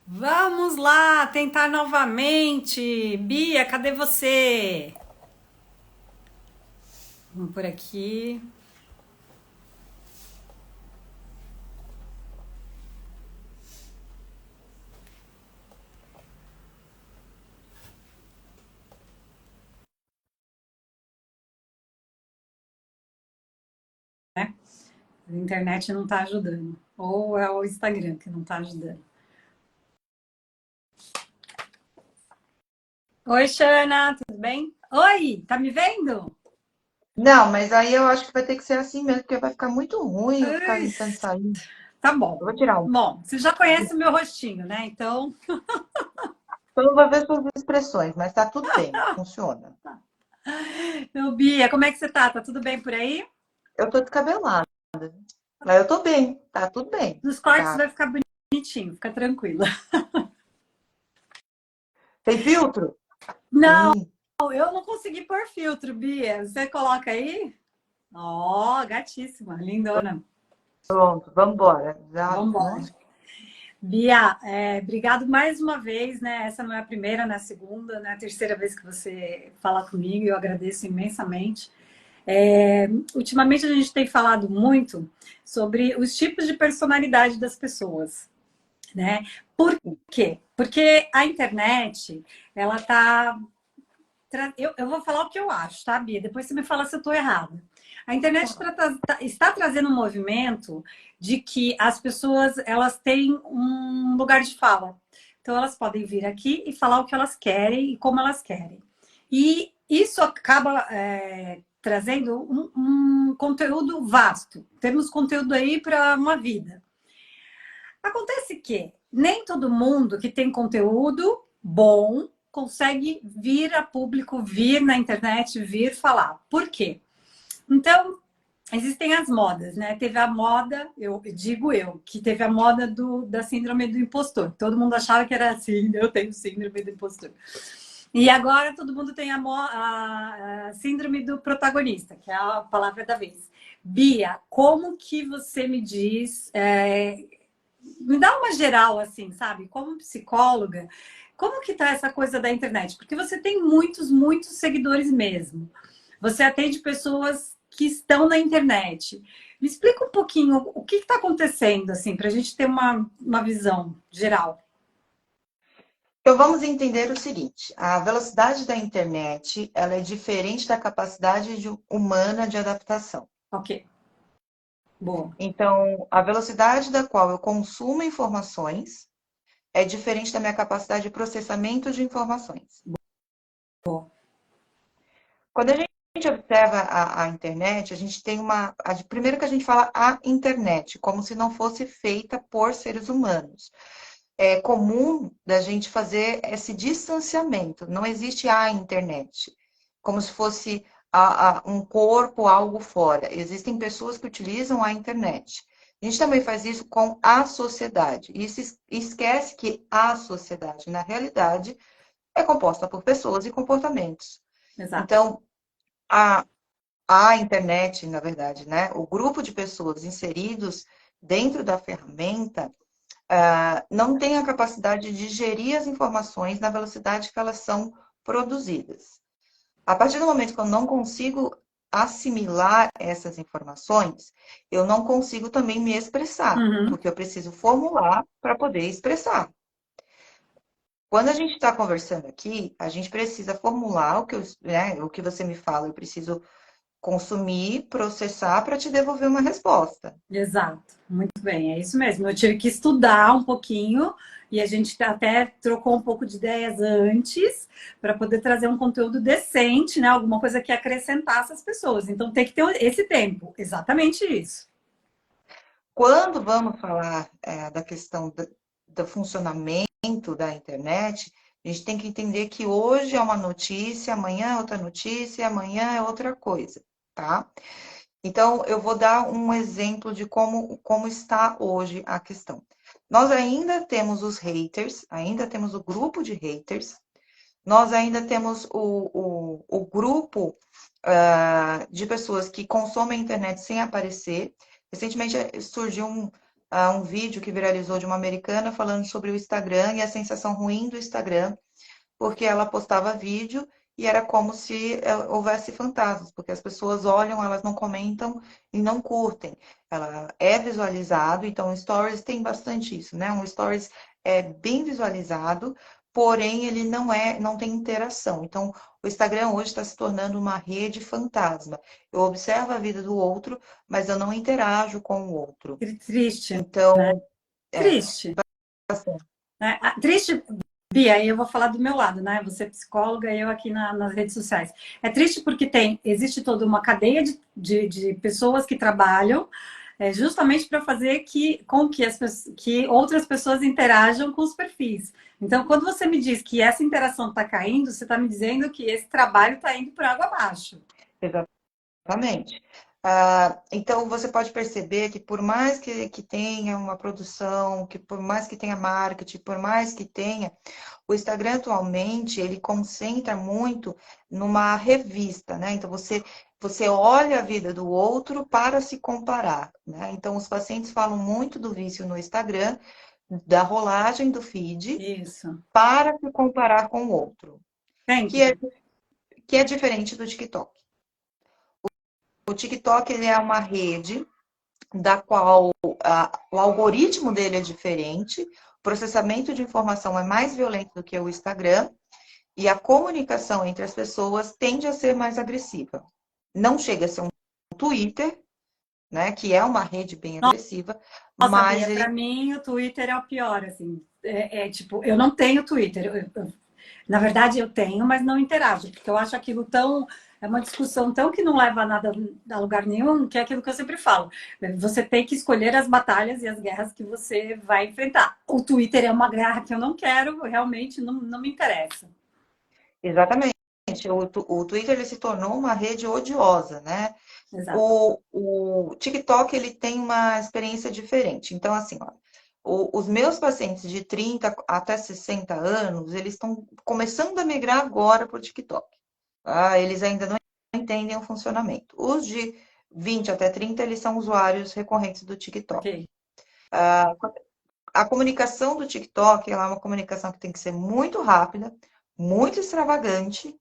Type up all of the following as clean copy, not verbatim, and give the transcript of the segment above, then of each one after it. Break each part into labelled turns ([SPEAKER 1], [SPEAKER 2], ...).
[SPEAKER 1] Vamos lá, tentar novamente. Bia, cadê você? Vamos por aqui, né? A internet não tá ajudando. Ou é o Instagram que não tá ajudando. Oi, Xana, tudo bem? Oi, tá me vendo?
[SPEAKER 2] Não, mas aí eu acho que vai ter que ser assim mesmo, porque vai ficar muito ruim eu ficar
[SPEAKER 1] Ai,
[SPEAKER 2] tentando sair.
[SPEAKER 1] tá bom.
[SPEAKER 2] Eu vou tirar um.
[SPEAKER 1] Bom, você já conhece o meu rostinho, né? Então,
[SPEAKER 2] Eu não vou ver suas expressões, mas tá tudo bem, funciona.
[SPEAKER 1] Bia, como é que você tá? Tá tudo bem por aí?
[SPEAKER 2] Eu tô descabelada, mas eu tô bem, tá tudo bem.
[SPEAKER 1] Nos cortes
[SPEAKER 2] Tá.
[SPEAKER 1] vai ficar bonitinho, fica tranquila.
[SPEAKER 2] Tem filtro?
[SPEAKER 1] Não,
[SPEAKER 2] Tem.
[SPEAKER 1] eu não consegui pôr filtro, Bia. Você coloca aí? Ó, gatíssima, lindona.
[SPEAKER 2] Pronto, vamos embora. Já,
[SPEAKER 1] Vamos embora.
[SPEAKER 2] nossa,
[SPEAKER 1] Bia, obrigado mais uma vez, né? Essa não é a primeira, não é a segunda, né? A terceira vez que você fala comigo e eu agradeço imensamente. Ultimamente a gente tem falado muito sobre os tipos de personalidade das pessoas, né? Por quê? Porque a internet, ela tá eu vou falar o que eu acho, tá, Bia? Depois você me fala se eu estou errada. A internet está trazendo um movimento de que as pessoas elas têm um lugar de fala. Então elas podem vir aqui e falar o que elas querem e como elas querem. E isso acaba trazendo um conteúdo vasto. Temos conteúdo aí para uma vida. Acontece que nem todo mundo que tem conteúdo bom consegue vir a público, vir na internet, vir falar. Por quê? Então, existem as modas, né? Teve a moda, eu digo eu, que teve a moda da síndrome do impostor. Todo mundo achava que era assim, eu tenho síndrome do impostor. E agora todo mundo tem a síndrome do protagonista, que é a palavra da vez. Bia, como que você me diz me dá uma geral, assim, sabe? Como psicóloga, como que tá essa coisa da internet? Porque você tem muitos, muitos seguidores mesmo. Você atende pessoas que estão na internet. Me explica um pouquinho o que está acontecendo, assim, para a gente ter uma visão geral.
[SPEAKER 2] então vamos entender o seguinte: a velocidade da internet, ela é diferente da capacidade humana de adaptação.
[SPEAKER 1] Ok, boa.
[SPEAKER 2] Então, a velocidade da qual eu consumo informações é diferente da minha capacidade de processamento de informações. Quando a gente observa a internet, a gente tem primeiro que a gente fala a internet, como se não fosse feita por seres humanos. É comum da gente fazer esse distanciamento. Não existe a internet, como se fosse um corpo, algo fora. Existem pessoas que utilizam a internet. A gente também faz isso com a sociedade. E se esquece que a sociedade, na realidade, é composta por pessoas e comportamentos.
[SPEAKER 1] Exato.
[SPEAKER 2] Então, a, a internet, na verdade, né? O grupo de pessoas inseridos dentro da ferramenta não tem a capacidade de gerir as informações na velocidade que elas são produzidas. A partir do momento que eu não consigo assimilar essas informações, eu não consigo também me expressar,
[SPEAKER 1] Uhum.
[SPEAKER 2] porque eu preciso formular para poder expressar. Quando a gente está conversando aqui, a gente precisa formular o que você me fala, eu preciso consumir, processar para te devolver uma resposta.
[SPEAKER 1] Exato, muito bem, é isso mesmo. Eu tive que estudar um pouquinho e a gente até trocou um pouco de ideias antes para poder trazer um conteúdo decente, né? Alguma coisa que acrescentasse as pessoas. Então tem que ter esse tempo, exatamente isso.
[SPEAKER 2] Quando vamos falar da questão do funcionamento da internet, a gente tem que entender que hoje é uma notícia, amanhã é outra notícia, amanhã é outra coisa, tá? Então, eu vou dar um exemplo de como está hoje a questão. Nós ainda temos os haters, ainda temos o grupo de haters, nós ainda temos o grupo de pessoas que consomem a internet sem aparecer. Recentemente surgiu um vídeo que viralizou de uma americana falando sobre o Instagram e a sensação ruim do Instagram, porque ela postava vídeo e era como se houvesse fantasmas, porque as pessoas olham, elas não comentam e não curtem. Ela é visualizado, então o Stories tem bastante isso, né? Um Stories é bem visualizado, porém ele não tem interação. Então, o Instagram hoje está se tornando uma rede fantasma. Eu observo a vida do outro, mas eu não interajo com o outro.
[SPEAKER 1] Triste, né?
[SPEAKER 2] Então, é,
[SPEAKER 1] Triste. Né? Triste, Bia, eu vou falar do meu lado, né? Você é psicóloga e eu aqui nas redes sociais. É triste porque existe toda uma cadeia de pessoas que trabalham justamente para fazer com que, que outras pessoas interajam com os perfis. Então, quando você me diz que essa interação está caindo, você está me dizendo que esse trabalho está indo por água abaixo.
[SPEAKER 2] exatamente. Então, você pode perceber que por mais que tenha uma produção, que por mais que tenha marketing, por mais que tenha, o Instagram atualmente, ele concentra muito numa revista, né? Então, você olha a vida do outro para se comparar, né? Então, os pacientes falam muito do vício no Instagram, da rolagem do feed,
[SPEAKER 1] Isso.
[SPEAKER 2] para se comparar com o outro, que
[SPEAKER 1] Sempre.
[SPEAKER 2] é, que é diferente do TikTok. O TikTok, ele é uma rede da qual o algoritmo dele é diferente, o processamento de informação é mais violento do que o Instagram e a comunicação entre as pessoas tende a ser mais agressiva. Não chega a ser um Twitter, né, que é uma rede bem agressiva,
[SPEAKER 1] Nossa,
[SPEAKER 2] mas
[SPEAKER 1] Bia, para
[SPEAKER 2] ele
[SPEAKER 1] mim o Twitter é o pior, assim. Tipo, eu não tenho Twitter. Na verdade, eu tenho, mas não interajo, porque eu acho aquilo tão. É uma discussão tão que não leva a nada a lugar nenhum, que é aquilo que eu sempre falo. Você tem que escolher as batalhas e as guerras que você vai enfrentar. O Twitter é uma guerra que eu não quero, realmente não me interessa.
[SPEAKER 2] exatamente. O Twitter ele se tornou uma rede odiosa, né?
[SPEAKER 1] Exato.
[SPEAKER 2] O TikTok ele tem uma experiência diferente. Então, assim, ó, os meus pacientes de 30 até 60 anos, eles estão começando a migrar agora para o TikTok. Tá? Eles ainda não entendem o funcionamento. Os de 20 até 30, eles são usuários recorrentes do TikTok.
[SPEAKER 1] Ok.
[SPEAKER 2] A comunicação do TikTok, ela é uma comunicação que tem que ser muito rápida, muito extravagante.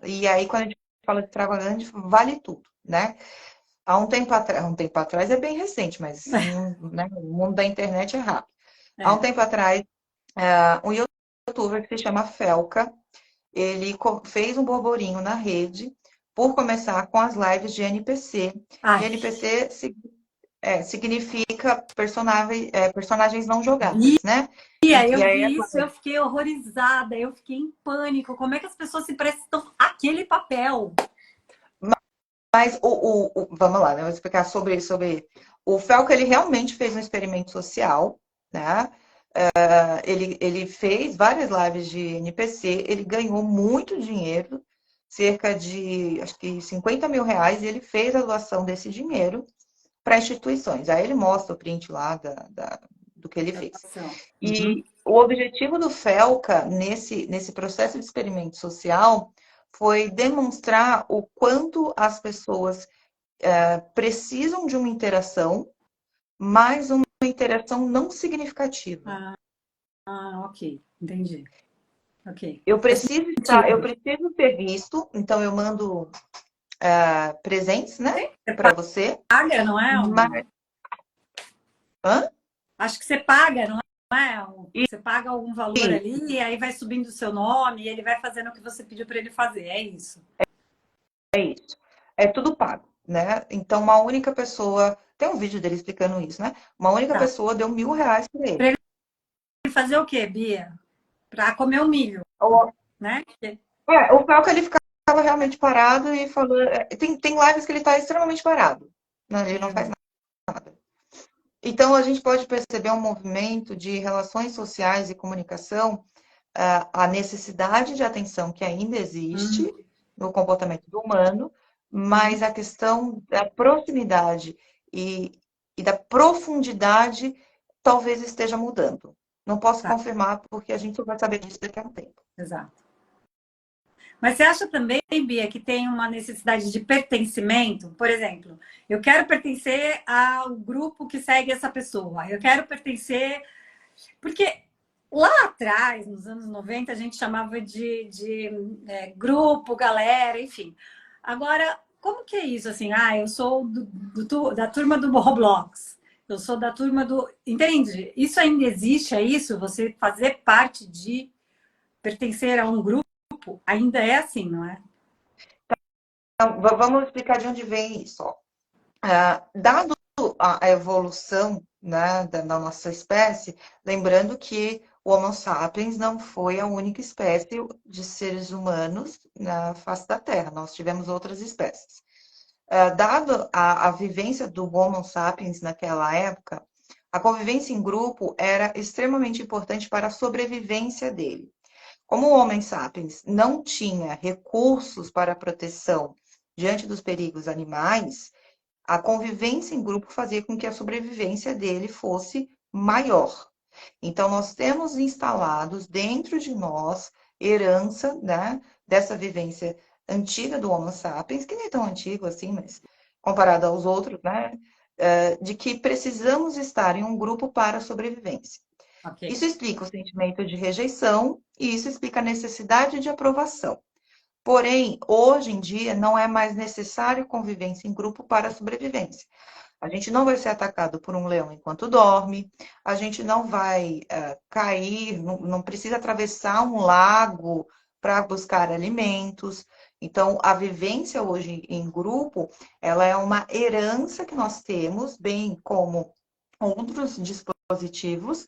[SPEAKER 2] E aí, quando a gente fala de extravagante, vale tudo, né? Há um tempo atrás é bem recente, mas né, o mundo da internet é rápido. Há um
[SPEAKER 1] É.
[SPEAKER 2] tempo atrás, um youtuber que se chama Felca, ele fez um burburinho na rede por começar com as lives de NPC. E
[SPEAKER 1] Ai,
[SPEAKER 2] NPC significa personagens não jogáveis, né?
[SPEAKER 1] Bia, eu
[SPEAKER 2] E aí,
[SPEAKER 1] vi isso, eu fiquei horrorizada, eu fiquei em pânico. Como é que as pessoas se prestam aquele papel?
[SPEAKER 2] mas vamos lá, né? Eu vou explicar sobre o Felca, ele realmente fez um experimento social, né? Ele fez várias lives de NPC, ele ganhou muito dinheiro, cerca de, acho que 50 mil reais, e ele fez a doação desse dinheiro para instituições. Aí ele mostra o print lá do que ele fez.
[SPEAKER 1] Uhum.
[SPEAKER 2] E o objetivo do Felca, nesse processo de experimento social, foi demonstrar o quanto as pessoas precisam de uma interação, mas uma interação não significativa.
[SPEAKER 1] Ok, entendi. Ok.
[SPEAKER 2] Eu
[SPEAKER 1] Faz
[SPEAKER 2] preciso estar, eu
[SPEAKER 1] sentido.
[SPEAKER 2] preciso ser visto, então eu mando presentes, né,
[SPEAKER 1] Sim, você
[SPEAKER 2] para você.
[SPEAKER 1] paga, não é?
[SPEAKER 2] Mas, hã?
[SPEAKER 1] Acho que você paga, não é?
[SPEAKER 2] E,
[SPEAKER 1] Você paga algum valor ali e aí vai subindo o seu nome e ele vai fazendo o que você pediu para ele fazer. É isso.
[SPEAKER 2] é isso. É tudo pago, né? Então, uma única pessoa. Tem um vídeo dele explicando isso, né? Uma única
[SPEAKER 1] Tá.
[SPEAKER 2] pessoa deu R$ 1.000 para ele.
[SPEAKER 1] Para ele fazer o quê, Bia? Para comer o milho,
[SPEAKER 2] O,
[SPEAKER 1] né?
[SPEAKER 2] o Falco, ele ficava realmente parado e falou. Tem lives que ele está extremamente parado, né? Ele não faz nada. Então, a gente pode perceber um movimento de relações sociais e comunicação, a necessidade de atenção que ainda
[SPEAKER 1] Hum,
[SPEAKER 2] existe no comportamento do humano,
[SPEAKER 1] hum,
[SPEAKER 2] mas a questão da proximidade e da profundidade talvez esteja mudando. Não posso
[SPEAKER 1] tá,
[SPEAKER 2] confirmar, porque a gente só vai saber disso daqui a um tempo.
[SPEAKER 1] exato. Mas você acha também, Bia, que tem uma necessidade de pertencimento? Por exemplo, eu quero pertencer ao grupo que segue essa pessoa. Eu quero pertencer. Porque lá atrás, nos anos 90, a gente chamava de grupo, galera, enfim. Agora, como que é isso? Assim, eu sou da turma do Roblox. Eu sou da turma do. Entende? Isso ainda existe, é isso? Você fazer parte de pertencer a um grupo ainda é assim, não é?
[SPEAKER 2] Então, vamos explicar de onde vem isso. Ó. Dado a evolução, né, da nossa espécie, lembrando que o Homo sapiens não foi a única espécie de seres humanos na face da Terra, nós tivemos outras espécies. Dado a vivência do Homo sapiens naquela época, a convivência em grupo era extremamente importante para a sobrevivência dele. Como o Homo sapiens não tinha recursos para proteção diante dos perigos animais, a convivência em grupo fazia com que a sobrevivência dele fosse maior. Então, nós temos instalados dentro de nós herança, né, dessa vivência antiga do Homo sapiens, que nem é tão antigo assim, mas comparado aos outros, né, de que precisamos estar em um grupo para a sobrevivência.
[SPEAKER 1] Ok.
[SPEAKER 2] Isso explica o sentimento de rejeição e isso explica a necessidade de aprovação. Porém, hoje em dia, não é mais necessário convivência em grupo para a sobrevivência. A gente não vai ser atacado por um leão enquanto dorme, a gente não vai cair, não precisa atravessar um lago para buscar alimentos. Então, a vivência hoje em grupo, ela é uma herança que nós temos, bem como outros dispositivos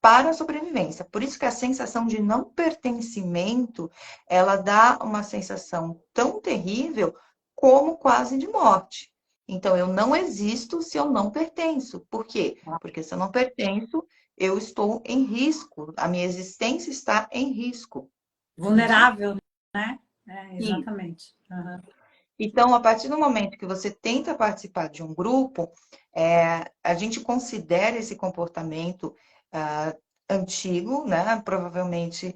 [SPEAKER 2] para a sobrevivência. Por isso que a sensação de não pertencimento, ela dá uma sensação tão terrível como quase de morte. Então, eu não existo se eu não pertenço. Por quê? Porque se eu não pertenço, eu estou em risco. A minha existência está em risco. Isso?
[SPEAKER 1] Vulnerável, né? É,
[SPEAKER 2] Isso.
[SPEAKER 1] exatamente. Uhum.
[SPEAKER 2] Então, a partir do momento que você tenta participar de um grupo, a gente considera esse comportamento antigo, né? Provavelmente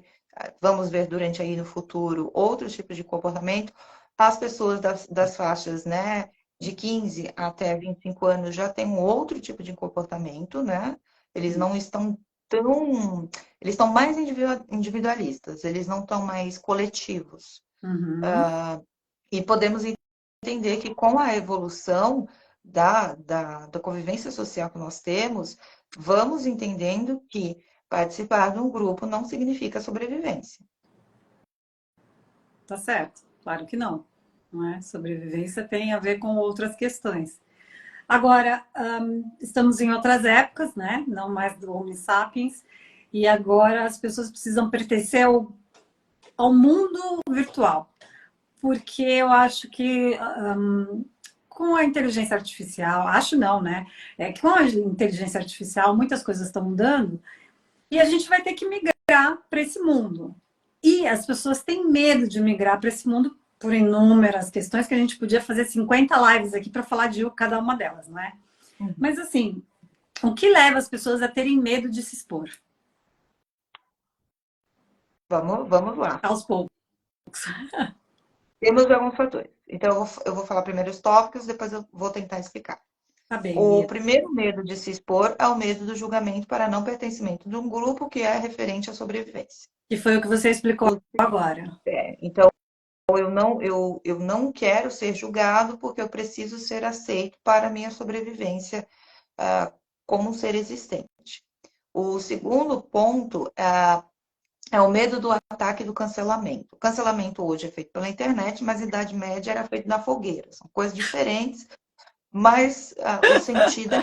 [SPEAKER 2] vamos ver durante aí no futuro outros tipos de comportamento. As pessoas das faixas, né, de 15 até 25 anos já têm um outro tipo de comportamento, né? Eles não estão tão. Eles estão mais individualistas, eles não estão mais coletivos.
[SPEAKER 1] Uhum.
[SPEAKER 2] E podemos entender que com a evolução da convivência social que nós temos, vamos entendendo que participar de um grupo não significa sobrevivência.
[SPEAKER 1] Tá certo. Claro que não. Não é? Sobrevivência tem a ver com outras questões. Agora, estamos em outras épocas, né? Não mais do Homo sapiens. E agora as pessoas precisam pertencer ao mundo virtual. Porque eu acho que com a inteligência artificial, acho não, né? É que com a inteligência artificial muitas coisas estão mudando e a gente vai ter que migrar para esse mundo. E as pessoas têm medo de migrar para esse mundo por inúmeras questões que a gente podia fazer 50 lives aqui para falar de cada uma delas, não é?
[SPEAKER 2] Uhum.
[SPEAKER 1] Mas assim, o que leva as pessoas a terem medo de se expor?
[SPEAKER 2] Vamos lá.
[SPEAKER 1] Aos poucos.
[SPEAKER 2] Temos alguns fatores. Então, eu vou falar primeiro os tópicos, depois eu vou tentar explicar.
[SPEAKER 1] Tá bem,
[SPEAKER 2] O
[SPEAKER 1] Bia.
[SPEAKER 2] primeiro medo de se expor é o medo do julgamento para não pertencimento de um grupo que é referente à sobrevivência.
[SPEAKER 1] Que foi o que você explicou agora.
[SPEAKER 2] Então, eu não quero ser julgado porque eu preciso ser aceito para a minha sobrevivência como um ser existente. O segundo ponto é o medo do ataque e do cancelamento. O cancelamento hoje é feito pela internet, mas na Idade Média era feito na fogueira. São coisas diferentes, mas o sentido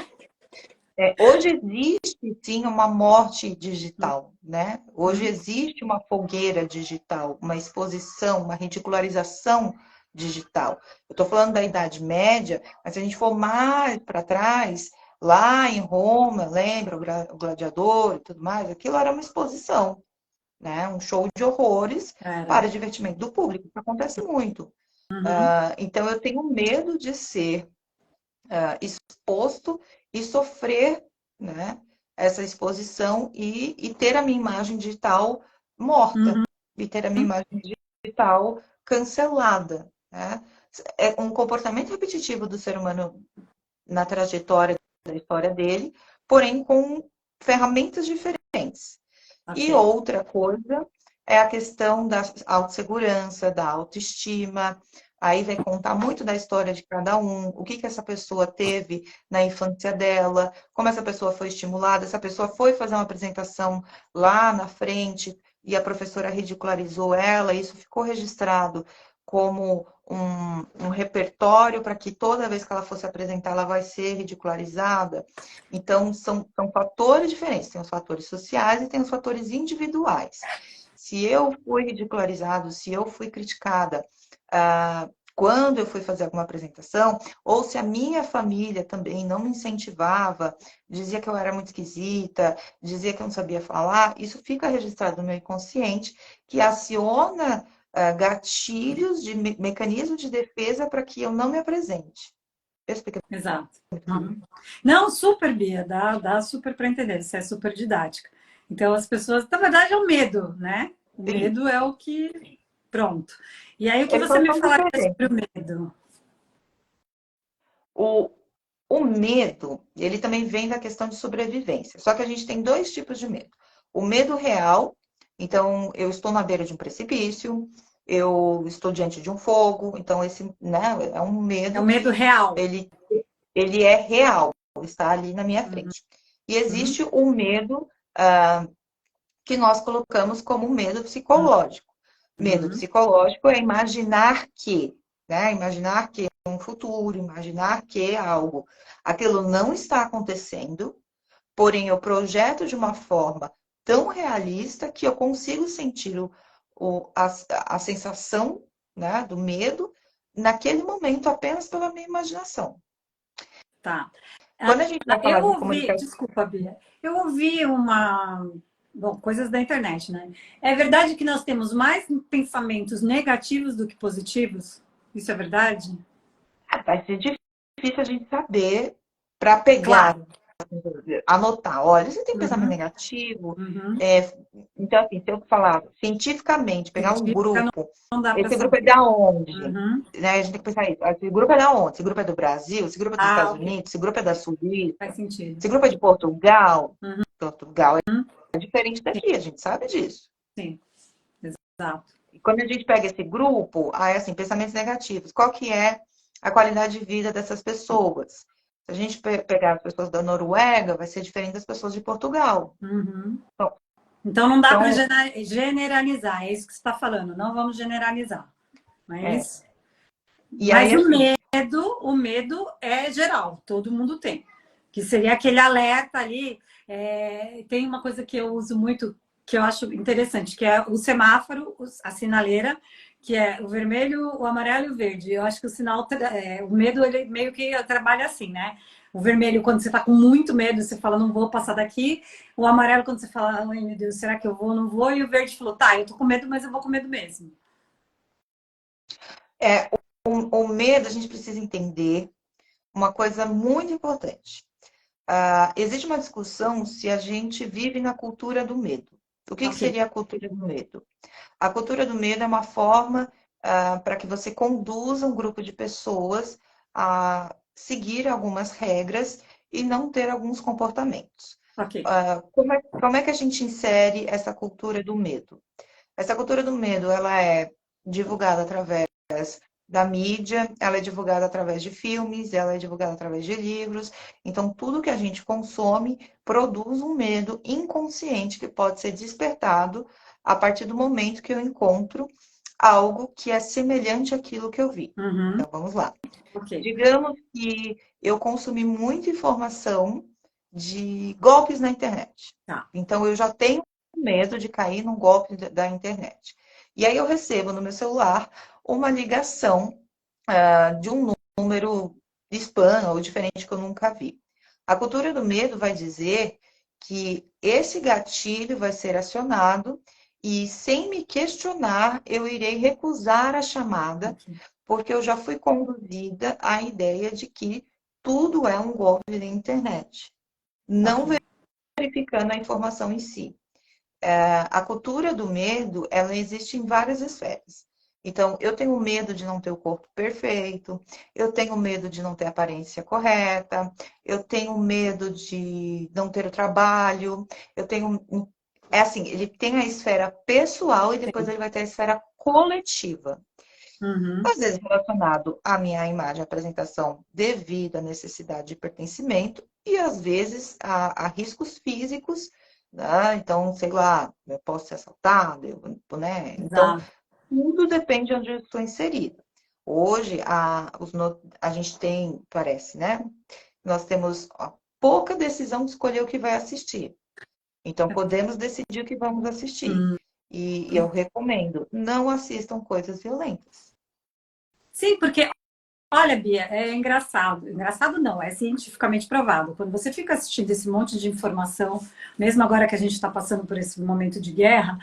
[SPEAKER 2] hoje existe sim uma morte digital, né? Hoje existe uma fogueira digital, uma exposição, uma ridicularização digital. Eu estou falando da Idade Média, mas se a gente for mais para trás, lá em Roma, lembra o gladiador e tudo mais, aquilo era uma exposição, né? Um show de horrores
[SPEAKER 1] Era.
[SPEAKER 2] para divertimento do público. Isso acontece muito.
[SPEAKER 1] Uhum.
[SPEAKER 2] Então eu tenho medo de ser exposto e sofrer, né, essa exposição e ter a minha imagem digital morta,
[SPEAKER 1] Uhum.
[SPEAKER 2] e ter a minha imagem digital cancelada, né? É um comportamento repetitivo do ser humano na trajetória da história dele, porém com ferramentas diferentes. E
[SPEAKER 1] Ok.
[SPEAKER 2] outra coisa é a questão da autossegurança, da autoestima. Aí vai contar muito da história de cada um, o que que essa pessoa teve na infância dela, como essa pessoa foi estimulada, essa pessoa foi fazer uma apresentação lá na frente e a professora ridicularizou ela, isso ficou registrado como um repertório para que toda vez que ela fosse apresentar, ela vai ser ridicularizada. Então, são fatores diferentes. Tem os fatores sociais e tem os fatores individuais. Se eu fui ridicularizado, se eu fui criticada, quando eu fui fazer alguma apresentação, ou se a minha família também não me incentivava, dizia que eu era muito esquisita, dizia que eu não sabia falar, isso fica registrado no meu inconsciente, que aciona gatilhos de mecanismos de defesa para que eu não me apresente. Eu expliquei
[SPEAKER 1] Exato.
[SPEAKER 2] muito bem.
[SPEAKER 1] Uhum. Não, super, Bia, dá super para entender, você é super didática. Então, as pessoas, na verdade, é o medo, né? O
[SPEAKER 2] Sim.
[SPEAKER 1] medo é o que. Pronto. E aí, o que
[SPEAKER 2] Eles
[SPEAKER 1] você
[SPEAKER 2] só
[SPEAKER 1] me
[SPEAKER 2] são
[SPEAKER 1] falaria
[SPEAKER 2] diferentes.
[SPEAKER 1] sobre o medo?
[SPEAKER 2] O, o medo, ele também vem da questão de sobrevivência. Só que a gente tem dois tipos de medo. O medo real, então eu estou na beira de um precipício, eu estou diante de um fogo, então esse, né, é um
[SPEAKER 1] É o
[SPEAKER 2] medo
[SPEAKER 1] medo
[SPEAKER 2] que
[SPEAKER 1] real.
[SPEAKER 2] ele é real, está ali na minha
[SPEAKER 1] Uhum.
[SPEAKER 2] frente. E existe
[SPEAKER 1] Uhum.
[SPEAKER 2] o medo que nós colocamos como medo psicológico. Medo
[SPEAKER 1] Uhum.
[SPEAKER 2] psicológico é imaginar que, né? Imaginar que um futuro, imaginar que algo. Aquilo não está acontecendo, porém eu projeto de uma forma tão realista que eu consigo sentir a sensação, né, do medo naquele momento apenas pela minha imaginação.
[SPEAKER 1] Tá.
[SPEAKER 2] Quando a gente vai falar
[SPEAKER 1] Eu
[SPEAKER 2] de
[SPEAKER 1] ouvi,
[SPEAKER 2] comunicação,
[SPEAKER 1] desculpa, Bia, eu ouvi uma. Bom, coisas da internet, né? É verdade que nós temos mais pensamentos negativos do que positivos? Isso é verdade?
[SPEAKER 2] vai ser difícil a gente saber para pegar,
[SPEAKER 1] Claro.
[SPEAKER 2] anotar. Olha, você tem pensamento
[SPEAKER 1] Uhum.
[SPEAKER 2] negativo?
[SPEAKER 1] Uhum.
[SPEAKER 2] Então, assim, se eu falar cientificamente, pegar um
[SPEAKER 1] Científica
[SPEAKER 2] grupo,
[SPEAKER 1] não dá para
[SPEAKER 2] esse grupo é
[SPEAKER 1] saber.
[SPEAKER 2] da onde?
[SPEAKER 1] Uhum.
[SPEAKER 2] Né? A gente tem que pensar isso. Esse grupo é da onde? Esse grupo é do Brasil? Esse grupo é dos
[SPEAKER 1] Ah,
[SPEAKER 2] Estados
[SPEAKER 1] ok.
[SPEAKER 2] Unidos? Esse grupo é da Suíça?
[SPEAKER 1] Faz sentido.
[SPEAKER 2] Esse grupo é de Portugal?
[SPEAKER 1] Uhum.
[SPEAKER 2] Portugal é diferente daqui, a gente sabe disso.
[SPEAKER 1] Sim, exato.
[SPEAKER 2] E quando a gente pega esse grupo, aí assim, pensamentos negativos, qual que é a qualidade de vida dessas pessoas? Se a gente pegar as pessoas da Noruega, vai ser diferente das pessoas de Portugal.
[SPEAKER 1] Uhum.
[SPEAKER 2] Então,
[SPEAKER 1] Então não dá para
[SPEAKER 2] então,
[SPEAKER 1] generalizar, é isso que você está falando. Não vamos generalizar.
[SPEAKER 2] é.
[SPEAKER 1] Mas,
[SPEAKER 2] E aí,
[SPEAKER 1] mas
[SPEAKER 2] assim,
[SPEAKER 1] o medo é geral, todo mundo tem. Que seria aquele alerta ali. Tem uma coisa que eu uso muito, que eu acho interessante, que é o semáforo, a sinaleira, que é o vermelho, o amarelo e o verde. Eu acho que o sinal, o medo, ele meio que trabalha assim, né? O vermelho, quando você está com muito medo, você fala, não vou passar daqui. O amarelo, quando você fala, ai meu Deus, será que eu vou, não vou? E o verde falou, tá, eu tô com medo, mas eu vou com medo mesmo.
[SPEAKER 2] é, o medo, a gente precisa entender uma coisa muito importante. Existe uma discussão se a gente vive na cultura do medo. O que
[SPEAKER 1] Ok.
[SPEAKER 2] seria a cultura do medo? A cultura do medo é uma forma para que você conduza um grupo de pessoas a seguir algumas regras e não ter alguns comportamentos.
[SPEAKER 1] Ok.
[SPEAKER 2] Como é que a gente insere essa cultura do medo? Essa cultura do medo, ela é divulgada através da mídia, ela é divulgada através de filmes, ela é divulgada através de livros. Então, tudo que a gente consome produz um medo inconsciente que pode ser despertado a partir do momento que eu encontro algo que é semelhante àquilo que eu vi.
[SPEAKER 1] Uhum.
[SPEAKER 2] Então, vamos lá.
[SPEAKER 1] Ok.
[SPEAKER 2] Digamos que eu consumi muita informação de golpes na internet.
[SPEAKER 1] Tá.
[SPEAKER 2] Então, eu já tenho medo de cair num golpe da internet. E aí eu recebo no meu celular uma ligação de um número spam ou diferente que eu nunca vi. A cultura do medo vai dizer que esse gatilho vai ser acionado e, sem me questionar, eu irei recusar a chamada,
[SPEAKER 1] Ok.
[SPEAKER 2] porque eu já fui conduzida à ideia de que tudo é um golpe da internet, não
[SPEAKER 1] Ok.
[SPEAKER 2] verificando a informação em si. A cultura do medo, ela existe em várias esferas. Então, eu tenho medo de não ter o corpo perfeito, eu tenho medo de não ter a aparência correta, eu tenho medo de não ter o trabalho, eu tenho. É assim, ele tem a esfera pessoal e depois
[SPEAKER 1] Sim.
[SPEAKER 2] ele vai ter a esfera coletiva.
[SPEAKER 1] Uhum.
[SPEAKER 2] Às vezes relacionado à minha imagem, à apresentação, devido à necessidade de pertencimento, e às vezes a riscos físicos, né? Então, sei lá, eu posso ser assaltado, né? Então,
[SPEAKER 1] Exato.
[SPEAKER 2] tudo depende de onde eu estou inserida. Hoje, a gente tem, parece, né? Nós temos pouca decisão de escolher o que vai assistir. Então, podemos decidir o que vamos assistir.
[SPEAKER 1] Hum.
[SPEAKER 2] E eu recomendo, não assistam coisas violentas.
[SPEAKER 1] Sim, porque olha, Bia, é engraçado. Engraçado não, é cientificamente provado. Quando você fica assistindo esse monte de informação, mesmo agora que a gente está passando por esse momento de guerra,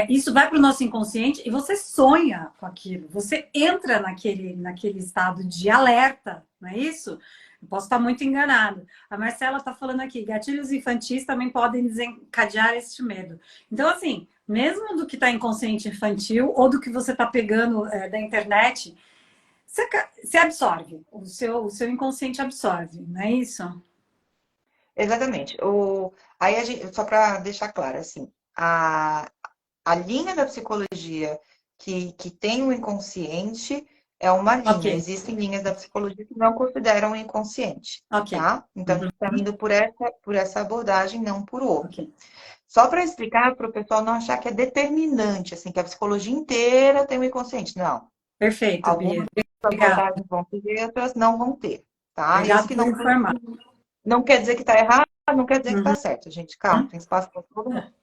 [SPEAKER 1] isso vai para o nosso inconsciente e você sonha com aquilo. Você entra naquele estado de alerta, não é isso? Eu posso estar muito enganado. A Marcela está falando aqui, gatilhos infantis também podem desencadear este medo. Então, assim, mesmo do que está inconsciente infantil ou do que você está pegando da internet, você absorve, o seu inconsciente absorve, não é isso?
[SPEAKER 2] Exatamente. Aí só para deixar claro, assim, a linha da psicologia que tem o inconsciente é uma
[SPEAKER 1] Ok,
[SPEAKER 2] linha. Existem linhas da psicologia que não consideram o inconsciente,
[SPEAKER 1] ok,
[SPEAKER 2] tá? Então, a
[SPEAKER 1] uhum,
[SPEAKER 2] gente está indo por essa abordagem, não por
[SPEAKER 1] ok.
[SPEAKER 2] outra. Só para explicar, para o pessoal não achar que é determinante, assim, que a psicologia inteira tem o inconsciente. Não.
[SPEAKER 1] Perfeito, Bia.
[SPEAKER 2] Algumas
[SPEAKER 1] Obrigada.
[SPEAKER 2] abordagens vão ter, outras não vão ter, tá? Isso
[SPEAKER 1] Obrigada
[SPEAKER 2] que
[SPEAKER 1] por
[SPEAKER 2] não,
[SPEAKER 1] informar.
[SPEAKER 2] não quer dizer que está errado, não quer dizer que está
[SPEAKER 1] Uhum.
[SPEAKER 2] certo, gente. Calma, tem espaço para todo mundo.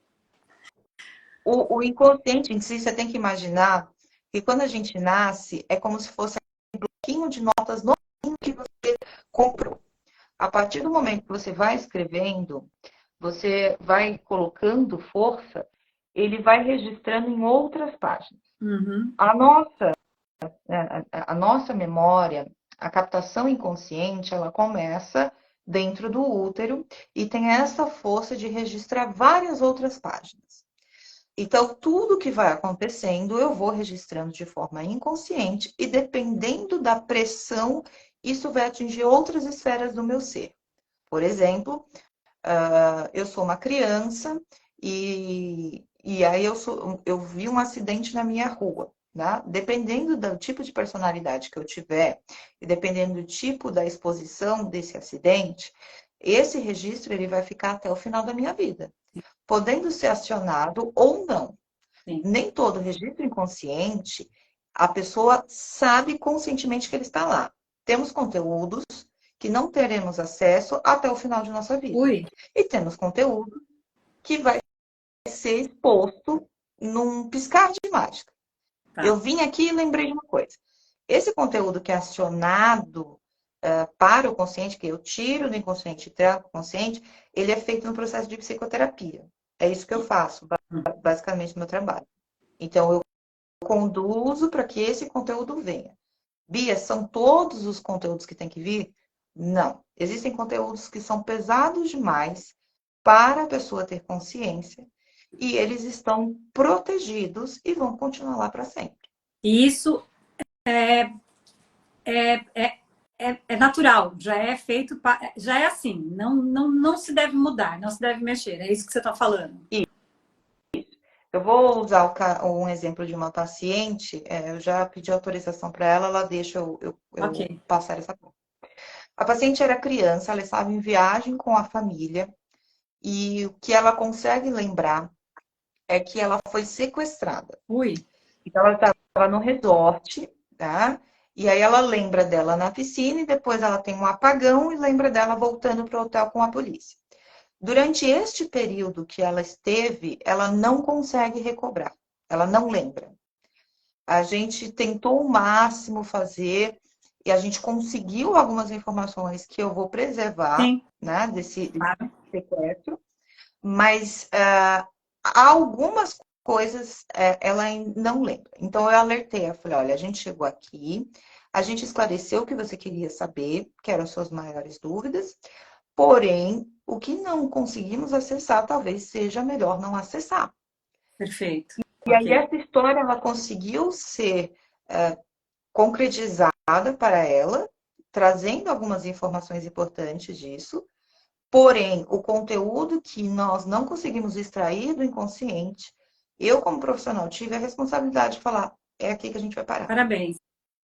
[SPEAKER 2] O inconsciente em si, você tem que imaginar que quando a gente nasce, é como se fosse um bloquinho de notas novinho que você comprou. A partir do momento que você vai escrevendo, você vai colocando força, ele vai registrando em outras páginas.
[SPEAKER 1] Uhum.
[SPEAKER 2] A nossa memória, a captação inconsciente, ela começa dentro do útero e tem essa força de registrar várias outras páginas. Então, tudo que vai acontecendo, eu vou registrando de forma inconsciente e dependendo da pressão, isso vai atingir outras esferas do meu ser. Por exemplo, eu sou uma criança e aí eu vi um acidente na minha rua. Né? Dependendo do tipo de personalidade que eu tiver e dependendo do tipo da exposição desse acidente, esse registro ele vai ficar até o final da minha vida, podendo ser acionado ou não.
[SPEAKER 1] Sim.
[SPEAKER 2] Nem todo registro inconsciente a pessoa sabe conscientemente que ele está lá. Temos conteúdos que não teremos acesso até o final de nossa vida.
[SPEAKER 1] Ui,
[SPEAKER 2] E temos conteúdo que vai ser exposto num piscar de mágica. Eu
[SPEAKER 1] tá.
[SPEAKER 2] vim aqui e lembrei de uma coisa. Esse conteúdo que é acionado para o consciente, que eu tiro do inconsciente e trago para o consciente, ele é feito no processo de psicoterapia. É isso que eu faço, basicamente, no meu trabalho. Então, eu conduzo para que esse conteúdo venha. Bia, são todos os conteúdos que tem que vir? Não. Existem conteúdos que são pesados demais para a pessoa ter consciência e eles estão protegidos e vão continuar lá para sempre.
[SPEAKER 1] E isso é natural, já é feito, já é assim, não se deve mudar, não se deve mexer, é isso que você está falando.
[SPEAKER 2] E eu vou usar um exemplo de uma paciente, eu já pedi autorização para ela, ela deixa eu
[SPEAKER 1] Ok.
[SPEAKER 2] passar essa coisa. A paciente era criança, ela estava em viagem com a família e o que ela consegue lembrar é que ela foi sequestrada.
[SPEAKER 1] Ui,
[SPEAKER 2] Então, ela estava no resort, tá? E aí ela lembra dela na piscina e depois ela tem um apagão e lembra dela voltando para o hotel com a polícia. Durante este período que ela esteve, ela não consegue recobrar. Ela não lembra. A gente tentou o máximo fazer e a gente conseguiu algumas informações que eu vou preservar,
[SPEAKER 1] sim,
[SPEAKER 2] né, desse
[SPEAKER 1] claro.
[SPEAKER 2] sequestro. Mas há algumas coisas ela não lembra. Então eu alertei, eu falei, olha, a gente chegou aqui, a gente esclareceu o que você queria saber, que eram as suas maiores dúvidas, porém, o que não conseguimos acessar, talvez seja melhor não acessar.
[SPEAKER 1] Perfeito.
[SPEAKER 2] E aí essa história, ela conseguiu ser concretizada para ela, trazendo algumas informações importantes disso. Porém, o conteúdo que nós não conseguimos extrair do inconsciente, eu, como profissional, tive a responsabilidade de falar, é aqui que a gente vai parar.
[SPEAKER 1] Parabéns.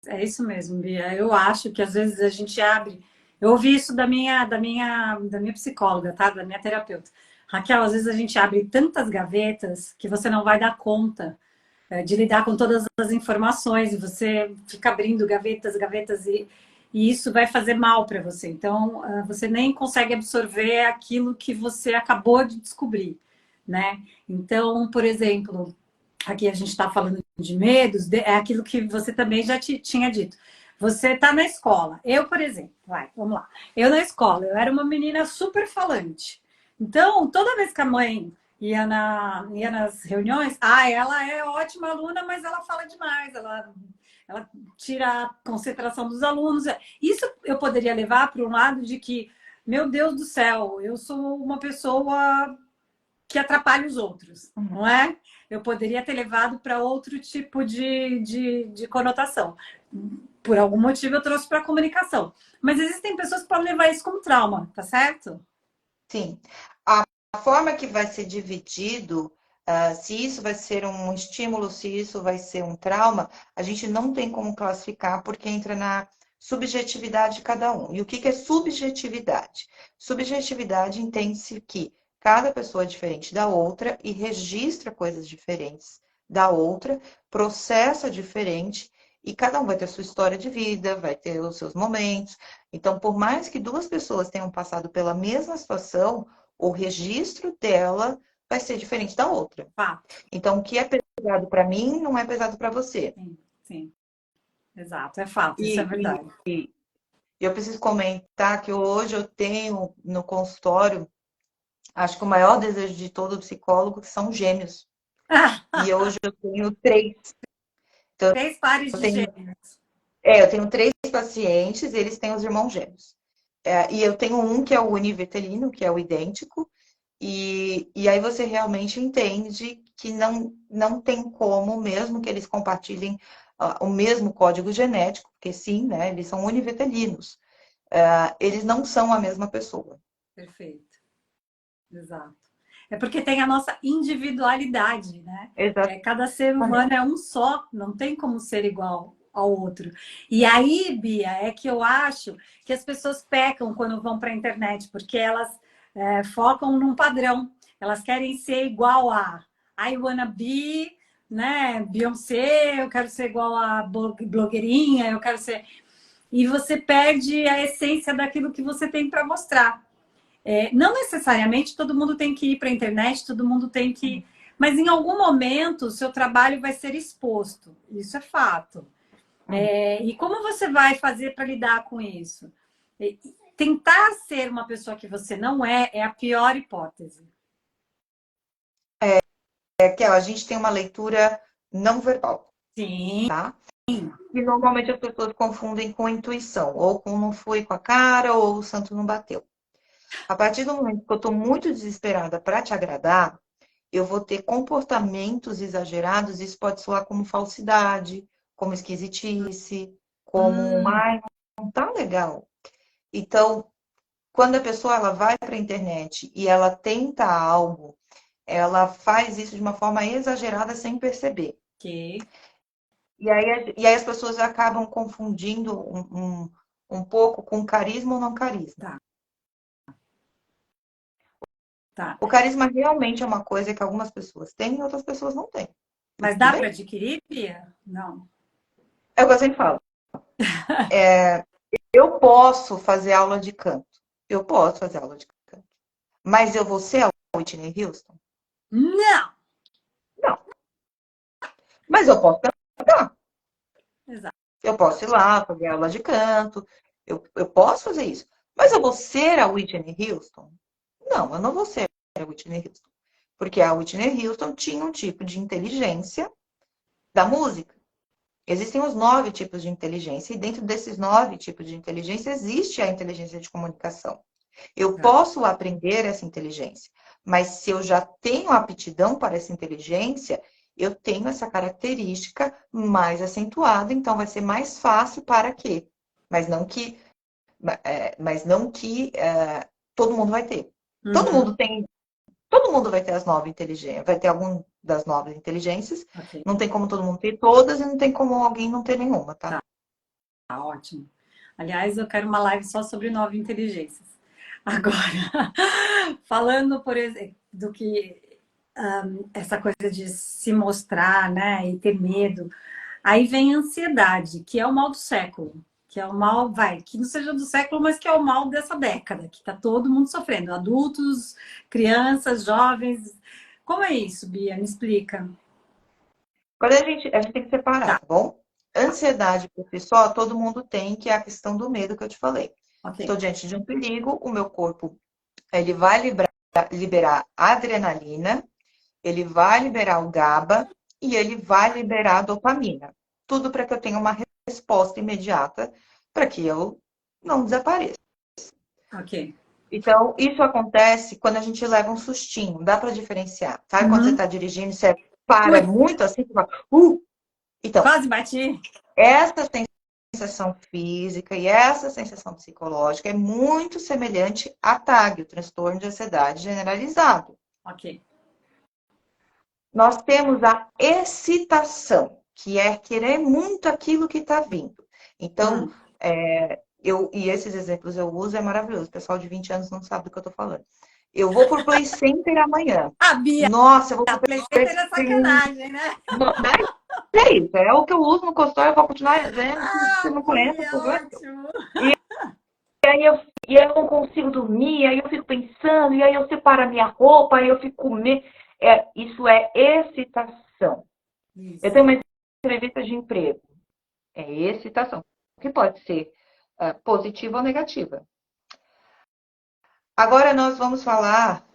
[SPEAKER 1] É isso mesmo, Bia. Eu acho que às vezes a gente abre. Eu ouvi isso da minha psicóloga, tá? Da minha terapeuta. Raquel, às vezes a gente abre tantas gavetas que você não vai dar conta de lidar com todas as informações e você fica abrindo gavetas, gavetas e isso vai fazer mal para você. Então, você nem consegue absorver aquilo que você acabou de descobrir, né? Então, por exemplo, aqui a gente está falando de medos, é aquilo que você também já tinha dito. Você está na escola. Eu, por exemplo, vamos lá. Eu na escola, eu era uma menina super falante. Então, toda vez que a mãe ia nas reuniões, ela é ótima aluna, mas ela fala demais, ela tira a concentração dos alunos. Isso eu poderia levar para um lado de que, meu Deus do céu, eu sou uma pessoa que atrapalha os outros, não é? Eu poderia ter levado para outro tipo de conotação. Por algum motivo eu trouxe para a comunicação. Mas existem pessoas que podem levar isso como trauma, tá certo?
[SPEAKER 2] Sim. A forma que vai ser dividido, se isso vai ser um estímulo, se isso vai ser um trauma, a gente não tem como classificar porque entra na subjetividade de cada um. E o que é subjetividade? Subjetividade entende-se que cada pessoa é diferente da outra e registra coisas diferentes da outra, processa diferente e cada um vai ter a sua história de vida, vai ter os seus momentos. Então, por mais que duas pessoas tenham passado pela mesma situação, o registro dela vai ser diferente da outra.
[SPEAKER 1] Fato.
[SPEAKER 2] Então, o que é pesado para mim não é pesado para você.
[SPEAKER 1] Sim, sim. Exato, é fato, isso é verdade.
[SPEAKER 2] E eu preciso comentar que hoje eu tenho no consultório, acho que o maior desejo de todo psicólogo são gêmeos. E hoje eu tenho 3. Então,
[SPEAKER 1] 3 pares
[SPEAKER 2] eu
[SPEAKER 1] de
[SPEAKER 2] tenho,
[SPEAKER 1] gêmeos.
[SPEAKER 2] eu tenho 3 pacientes, eles têm os irmãos gêmeos. E eu tenho um que é o univetelino, que é o idêntico, e aí você realmente entende que não tem como, mesmo que eles compartilhem o mesmo código genético, porque sim, né, eles são univetelinos, eles não são a mesma pessoa.
[SPEAKER 1] Perfeito. Exato. É porque tem a nossa individualidade, né? Cada ser humano é um só, não tem como ser igual ao outro. E aí, Bia, é que eu acho que as pessoas pecam quando vão para a internet, porque elas focam num padrão. Elas querem ser igual a I wanna be, né? Beyoncé, eu quero ser igual a blogueirinha, eu quero ser. E você perde a essência daquilo que você tem para mostrar. Não necessariamente todo mundo tem que ir para a internet, todo mundo tem que. Mas em algum momento o seu trabalho vai ser exposto. Isso é fato. E como você vai fazer para lidar com isso? Tentar ser uma pessoa que você não é a pior hipótese.
[SPEAKER 2] Que a gente tem uma leitura não verbal.
[SPEAKER 1] Sim.
[SPEAKER 2] Tá? E normalmente as pessoas confundem com intuição, ou com não fui com a cara, ou o santo não bateu. A partir do momento que eu estou muito desesperada para te agradar, eu vou ter comportamentos exagerados, isso pode soar como falsidade, como esquisitice, como, ai, não tá legal. Então, quando a pessoa ela vai para a internet e ela tenta algo, ela faz isso de uma forma exagerada sem perceber.
[SPEAKER 1] Ok.
[SPEAKER 2] E aí as pessoas acabam confundindo um pouco com carisma ou não carisma.
[SPEAKER 1] Tá. Tá.
[SPEAKER 2] O carisma realmente é uma coisa que algumas pessoas têm e outras pessoas não têm. E
[SPEAKER 1] Mas
[SPEAKER 2] tudo
[SPEAKER 1] dá
[SPEAKER 2] bem.
[SPEAKER 1] para adquirir, Bia? Não.
[SPEAKER 2] É o que eu sempre falo. Eu posso fazer aula de canto. Eu posso fazer aula de canto. Mas eu vou ser a Whitney Houston?
[SPEAKER 1] Não!
[SPEAKER 2] Não. Mas eu posso cantar.
[SPEAKER 1] Exato.
[SPEAKER 2] Eu posso ir lá, fazer aula de canto. Eu posso fazer isso. Mas eu vou ser a Whitney Houston? Não, eu não vou ser a Whitney Houston. Porque a Whitney Houston tinha um tipo de inteligência da música. Existem os 9 tipos de inteligência, e dentro desses 9 tipos de inteligência existe a inteligência de comunicação. Eu posso aprender essa inteligência, mas se eu já tenho aptidão para essa inteligência, eu tenho essa característica mais acentuada, então vai ser mais fácil para quê? Mas não que, todo mundo vai ter. Todo mundo
[SPEAKER 1] Uhum.
[SPEAKER 2] tem, todo mundo vai ter as 9 inteligências, vai ter algum das 9 inteligências.
[SPEAKER 1] Ok,
[SPEAKER 2] Não tem como todo mundo ter todas e não tem como alguém não ter nenhuma, tá?
[SPEAKER 1] tá ótimo. Aliás, eu quero uma live só sobre 9 inteligências. Agora, falando, por exemplo, do que essa coisa de se mostrar, né, e ter medo. Aí vem a ansiedade, que é o mal do século, que é o mal, vai, que não seja do século, mas que é o mal dessa década, que está todo mundo sofrendo, adultos, crianças, jovens. Como é isso, Bia? Me explica.
[SPEAKER 2] Quando a gente tem que separar,
[SPEAKER 1] Tá,
[SPEAKER 2] tá bom? Ansiedade por si só, todo mundo tem, que é a questão do medo que eu te falei. Estou
[SPEAKER 1] ok.
[SPEAKER 2] diante de um perigo, o meu corpo ele vai liberar adrenalina, ele vai liberar o GABA e ele vai liberar a dopamina. Tudo para que eu tenha uma resposta imediata para que eu não desapareça.
[SPEAKER 1] Ok.
[SPEAKER 2] Então, isso acontece quando a gente leva um sustinho, dá para diferenciar. Sabe quando você
[SPEAKER 1] Uhum.
[SPEAKER 2] está dirigindo, você para
[SPEAKER 1] Ui,
[SPEAKER 2] muito assim, você fala. Então,
[SPEAKER 1] quase bati.
[SPEAKER 2] essa sensação física e essa sensação psicológica é muito semelhante a TAG, o transtorno de ansiedade generalizado.
[SPEAKER 1] Ok.
[SPEAKER 2] Nós temos a excitação, que é querer muito aquilo que está vindo. Então,
[SPEAKER 1] Hum.
[SPEAKER 2] e esses exemplos eu uso, é maravilhoso. O pessoal de 20 anos não sabe do que eu estou falando. Eu vou pro Play Center amanhã.
[SPEAKER 1] Ah, Bia,
[SPEAKER 2] Nossa, eu vou pro
[SPEAKER 1] Play
[SPEAKER 2] Play
[SPEAKER 1] Center é
[SPEAKER 2] Center.
[SPEAKER 1] sacanagem, né?
[SPEAKER 2] Mas é isso, é o que eu uso no consultório, eu vou continuar dizendo. Se
[SPEAKER 1] Ah,
[SPEAKER 2] não conhece, o
[SPEAKER 1] Bia,
[SPEAKER 2] problema é seu.
[SPEAKER 1] ótimo.
[SPEAKER 2] E aí eu não consigo dormir, aí eu fico pensando, e aí eu separo a minha roupa, aí eu fico com medo. Isso é excitação. Eu
[SPEAKER 1] Isso.
[SPEAKER 2] tenho uma entrevista de emprego. É excitação. Que pode ser positiva ou negativa. Agora nós vamos falar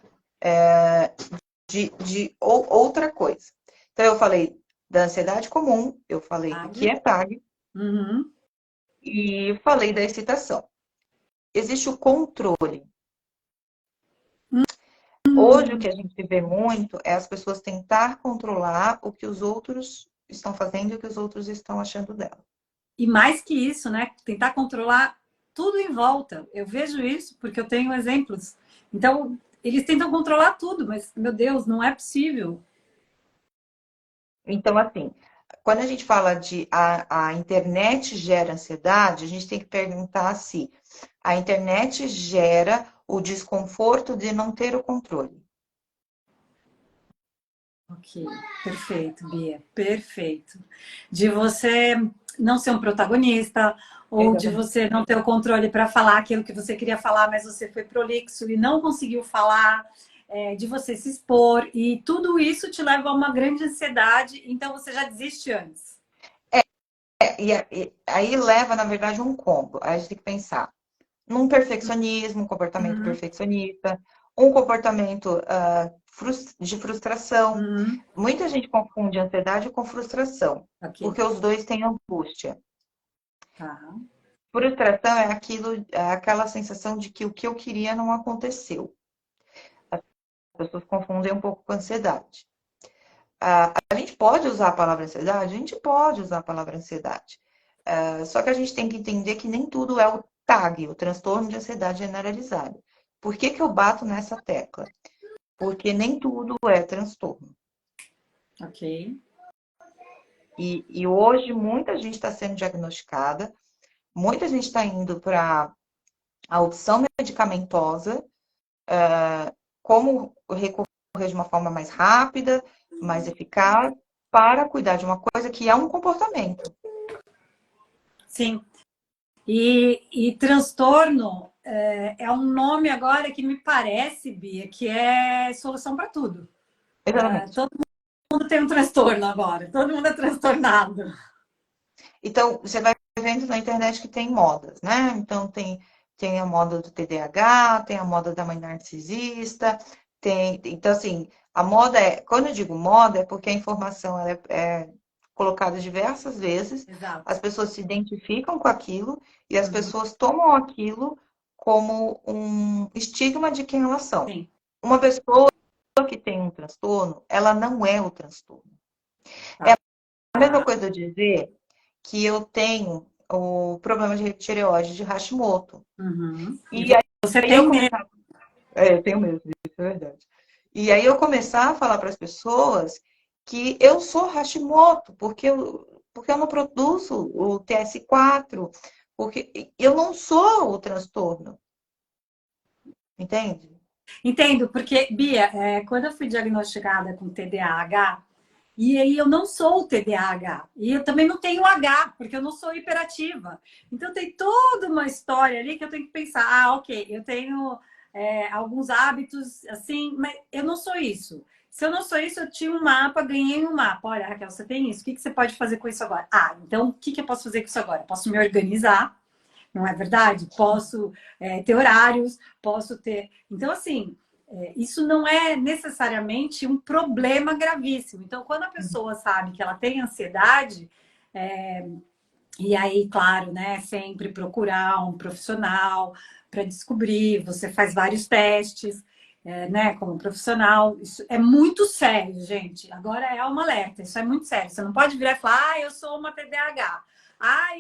[SPEAKER 2] de outra coisa. Então, eu falei da ansiedade comum, eu falei do que
[SPEAKER 1] Tag.
[SPEAKER 2] é TAG
[SPEAKER 1] Uhum.
[SPEAKER 2] e falei da excitação. Existe o controle. Hoje, o que a gente vê muito é as pessoas tentar controlar o que os outros estão fazendo e o que os outros estão achando dela.
[SPEAKER 1] E mais que isso, né? Tentar controlar tudo em volta. Eu vejo isso porque eu tenho exemplos. Então, eles tentam controlar tudo, mas, meu Deus, não é possível.
[SPEAKER 2] Então, assim, quando a gente fala de a internet gera ansiedade, a gente tem que perguntar se a internet gera o desconforto de não ter o controle.
[SPEAKER 1] Ok, perfeito, Bia, perfeito. De você não ser um protagonista, ou de
[SPEAKER 2] Exatamente.
[SPEAKER 1] você não ter o controle para falar aquilo que você queria falar, mas você foi prolixo e não conseguiu falar, de você se expor, e tudo isso te leva a uma grande ansiedade, então você já desiste antes.
[SPEAKER 2] E aí leva, na verdade, um combo. Aí a gente tem que pensar num perfeccionismo, um comportamento
[SPEAKER 1] Uhum,
[SPEAKER 2] perfeccionista, um comportamento de frustração.
[SPEAKER 1] uhum,
[SPEAKER 2] Muita gente confunde ansiedade com frustração,
[SPEAKER 1] ok,
[SPEAKER 2] porque os dois têm angústia.
[SPEAKER 1] tá.
[SPEAKER 2] Frustração é aquela sensação de que o que eu queria não aconteceu. As pessoas confundem um pouco com ansiedade. A gente pode usar a palavra ansiedade? A gente pode usar a palavra ansiedade. Só que a gente tem que entender que nem tudo é o TAG, o transtorno de ansiedade generalizado. Por que que eu bato nessa tecla? Porque nem tudo é transtorno.
[SPEAKER 1] Ok.
[SPEAKER 2] E hoje muita gente está sendo diagnosticada, muita gente está indo para a opção medicamentosa, como recorrer de uma forma mais rápida, mais eficaz, para cuidar de uma coisa que é um comportamento.
[SPEAKER 1] Sim. E transtorno é um nome agora que me parece, Bia, que é solução para tudo.
[SPEAKER 2] Exatamente.
[SPEAKER 1] Todo mundo tem um transtorno agora, todo mundo é transtornado.
[SPEAKER 2] Então, você vai vendo na internet que tem modas, né? Então, tem a moda do TDAH, tem a moda da mãe narcisista, Então, assim, a moda é. Quando eu digo moda, é porque a informação ela é colocada diversas vezes,
[SPEAKER 1] Exato.
[SPEAKER 2] as pessoas se identificam com aquilo e as
[SPEAKER 1] Uhum.
[SPEAKER 2] pessoas tomam aquilo como um estigma de quem elas são.
[SPEAKER 1] Sim,
[SPEAKER 2] Uma pessoa que tem um transtorno, ela não é o transtorno. É
[SPEAKER 1] Tá?
[SPEAKER 2] a mesma coisa eu dizer que eu tenho o problema de tireoide de Hashimoto.
[SPEAKER 1] Uhum. E
[SPEAKER 2] E
[SPEAKER 1] você
[SPEAKER 2] aí eu
[SPEAKER 1] tem mesmo.
[SPEAKER 2] começar. É, eu tenho mesmo, isso é verdade. E aí eu começar a falar para as pessoas que eu sou Hashimoto, porque eu não produzo o TS4, porque eu não sou o transtorno, entende?
[SPEAKER 1] Entendo, porque, Bia, quando eu fui diagnosticada com TDAH, e aí eu não sou o TDAH, e eu também não tenho H, porque eu não sou hiperativa. Então tem toda uma história ali que eu tenho que pensar, ok, eu tenho alguns hábitos assim, mas eu não sou isso. Se eu não sou isso, eu tinha um mapa, ganhei um mapa. Olha, Raquel, você tem isso, o que você pode fazer com isso agora? Então o que eu posso fazer com isso agora? Eu posso me organizar, não é verdade? Posso ter horários, posso ter. Então, assim, isso não é necessariamente um problema gravíssimo. Então, quando a pessoa sabe que ela tem ansiedade, e aí, claro, né, sempre procurar um profissional para descobrir, você faz vários testes. Né, como profissional, isso é muito sério, gente. Agora é um alerta, isso é muito sério. Você não pode virar e falar, eu sou uma TDAH,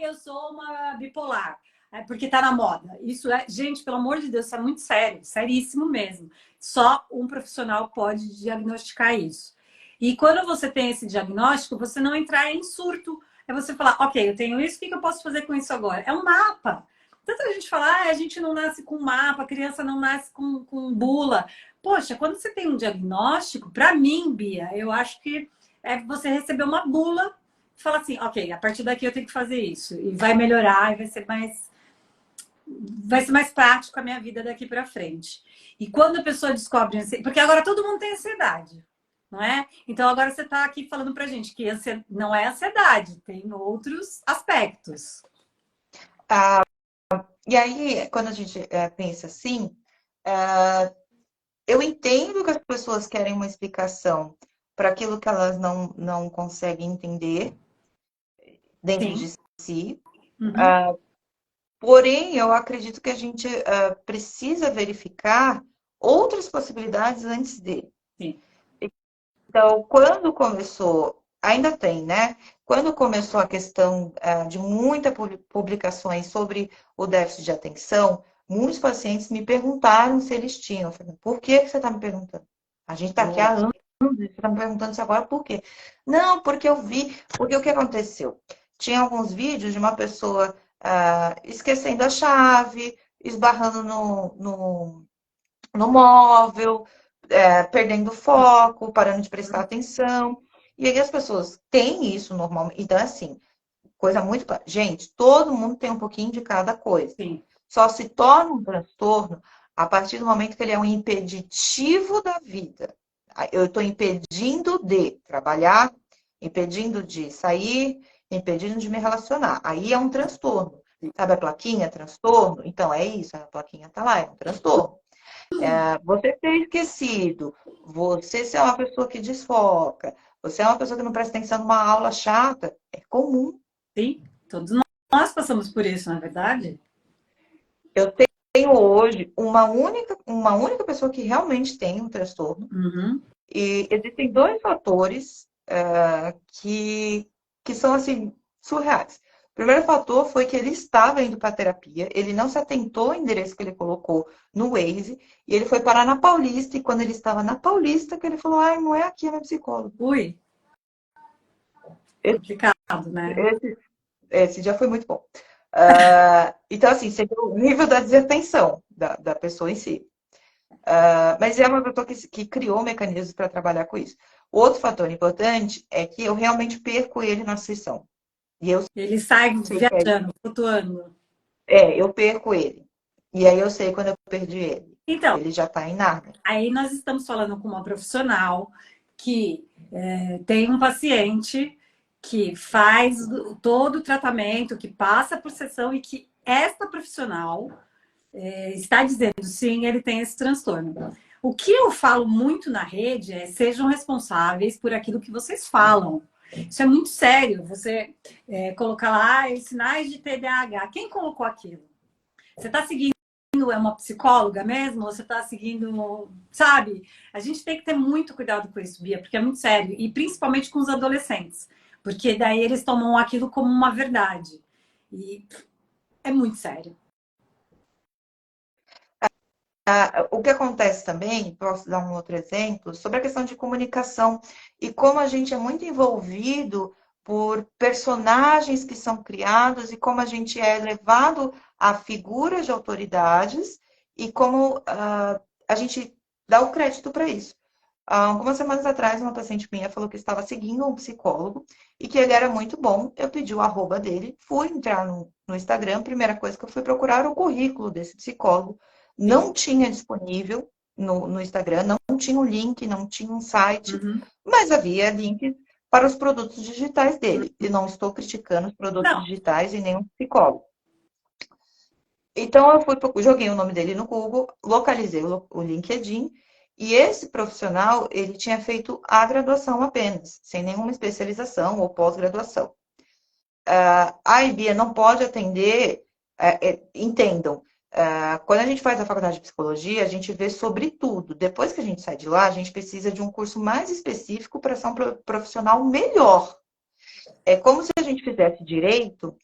[SPEAKER 1] eu sou uma bipolar, porque tá na moda. Isso é, gente, pelo amor de Deus, isso é muito sério, seríssimo mesmo. Só um profissional pode diagnosticar isso. E quando você tem esse diagnóstico, você não entrar em surto. É você falar, ok, eu tenho isso, o que eu posso fazer com isso agora? É um mapa. Tanta gente fala, a gente não nasce com mapa, a criança não nasce com bula. Poxa, quando você tem um diagnóstico, para mim, Bia, eu acho que você receber uma bula e falar assim, ok, a partir daqui eu tenho que fazer isso. E vai melhorar, e vai ser mais prático a minha vida daqui para frente. E quando a pessoa descobre ansiedade, porque agora todo mundo tem ansiedade, não é? Então agora você está aqui falando para gente que não é ansiedade, tem outros aspectos.
[SPEAKER 2] Ah, e aí, quando a gente pensa assim, eu entendo que as pessoas querem uma explicação para aquilo que elas não conseguem entender dentro
[SPEAKER 1] Sim.
[SPEAKER 2] de si.
[SPEAKER 1] Uhum.
[SPEAKER 2] Porém, eu acredito que a gente precisa verificar outras possibilidades antes de.
[SPEAKER 1] Sim.
[SPEAKER 2] Então, quando começou, ainda tem, né? Quando começou a questão de muitas publicações sobre o déficit de atenção, muitos pacientes me perguntaram se eles tinham. Eu falei, por que você está me perguntando? A gente está aqui há
[SPEAKER 1] Boa.
[SPEAKER 2] anos, você está me perguntando isso agora por quê? Não, porque eu vi, porque o que aconteceu? Tinha alguns vídeos de uma pessoa esquecendo a chave, esbarrando no móvel, perdendo foco, parando de prestar atenção. E aí as pessoas têm isso normalmente. Então, assim, coisa muito clara. Gente, todo mundo tem um pouquinho de cada coisa.
[SPEAKER 1] Sim.
[SPEAKER 2] Só se torna um transtorno a partir do momento que ele é um impeditivo da vida. Eu estou impedindo de trabalhar, impedindo de sair, impedindo de me relacionar. Aí é um transtorno. Sabe a plaquinha, transtorno? Então é isso, a plaquinha está lá, é um transtorno. Você ter esquecido, você ser uma pessoa que desfoca, você é uma pessoa que não presta atenção numa aula chata, é comum.
[SPEAKER 1] Sim. Todos nós passamos por isso, não é verdade?
[SPEAKER 2] Eu tenho hoje uma única pessoa que realmente tem um transtorno,
[SPEAKER 1] Uhum.
[SPEAKER 2] e existem dois fatores que são assim surreais. O primeiro fator foi que ele estava indo para terapia, ele não se atentou ao endereço que ele colocou no Waze, e ele foi parar na Paulista, e quando ele estava na Paulista, que ele falou, ai, não é aqui a minha psicóloga.
[SPEAKER 1] Ui,
[SPEAKER 2] Esse,
[SPEAKER 1] complicado, né?
[SPEAKER 2] esse dia foi muito bom. Então, assim, você vê o nível da desatenção da pessoa em si. Mas é uma pessoa que criou mecanismos para trabalhar com isso. Outro fator importante é que eu realmente perco ele na sessão. E eu
[SPEAKER 1] Ele sai
[SPEAKER 2] sei que
[SPEAKER 1] viajando, flutuando.
[SPEAKER 2] eu perco ele. E aí eu sei quando eu perdi ele.
[SPEAKER 1] Então,
[SPEAKER 2] Ele já está em nada.
[SPEAKER 1] aí nós estamos falando com uma profissional que tem um paciente que faz todo o tratamento, que passa por sessão e que esta profissional está dizendo sim, ele tem esse transtorno. O que eu falo muito na rede é sejam responsáveis por aquilo que vocês falam. Isso é muito sério. Você colocar lá os sinais de TDAH. Quem colocou aquilo? Você está seguindo seguindo uma psicóloga mesmo? Ou você está seguindo, sabe? A gente tem que ter muito cuidado com isso, Bia, porque é muito sério. E principalmente com os adolescentes. Porque daí eles tomam aquilo como uma verdade. E é muito sério.
[SPEAKER 2] O que acontece também, posso dar um outro exemplo, sobre a questão de comunicação e como a gente é muito envolvido por personagens que são criados e como a gente é levado a figuras de autoridades e como a gente dá o crédito para isso. Algumas semanas atrás, uma paciente minha falou que estava seguindo um psicólogo e que ele era muito bom. Eu pedi o arroba dele, fui entrar no Instagram. Primeira coisa que eu fui procurar era o currículo desse psicólogo. Não tinha disponível no Instagram, não tinha um link, não tinha um site,
[SPEAKER 1] Uhum.
[SPEAKER 2] mas havia links para os produtos digitais dele. E não estou criticando os produtos
[SPEAKER 1] Não.
[SPEAKER 2] digitais e nenhum psicólogo. Então, joguei o nome dele no Google, localizei o LinkedIn, e esse profissional, ele tinha feito a graduação apenas, sem nenhuma especialização ou pós-graduação. A IBIA não pode atender, entendam, quando a gente faz a faculdade de psicologia, a gente vê sobre tudo. Depois que a gente sai de lá, a gente precisa de um curso mais específico para ser um profissional melhor. É como se a gente fizesse direito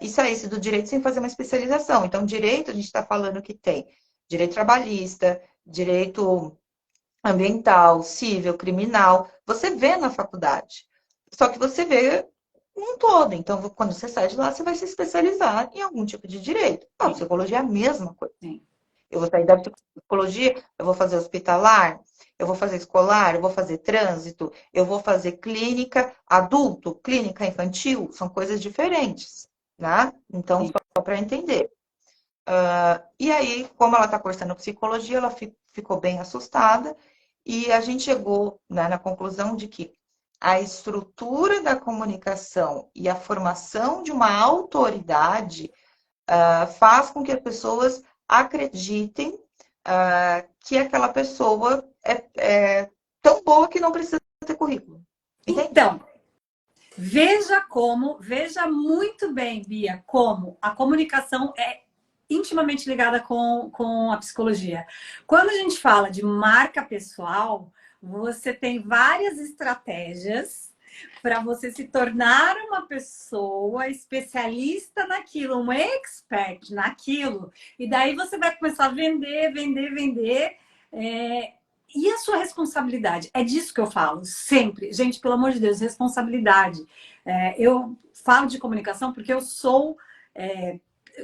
[SPEAKER 2] e saísse do direito sem fazer uma especialização. Então, direito, a gente está falando que tem direito trabalhista, direito ambiental, civil, criminal. Você vê na faculdade. Só que você vê um todo. Então, quando você sai de lá, você vai se especializar em algum tipo de direito. A psicologia é a mesma coisa.
[SPEAKER 1] Sim.
[SPEAKER 2] Eu vou sair da psicologia, eu vou fazer hospitalar, eu vou fazer escolar, eu vou fazer trânsito, eu vou fazer clínica adulto, clínica infantil, são coisas diferentes, né? Então, só para entender. E aí, como ela está cursando psicologia, ela ficou bem assustada e a gente chegou, né, na conclusão de que a estrutura da comunicação e a formação de uma autoridade faz com que as pessoas acreditem que aquela pessoa é tão boa que não precisa ter currículo. Entende?
[SPEAKER 1] Então, veja muito bem, Bia, como a comunicação é intimamente ligada com a psicologia. Quando a gente fala de marca pessoal, você tem várias estratégias para você se tornar uma pessoa especialista naquilo, um expert naquilo. E daí você vai começar a vender. E a sua responsabilidade? É disso que eu falo, sempre. Gente, pelo amor de Deus, responsabilidade. Eu falo de comunicação porque eu sou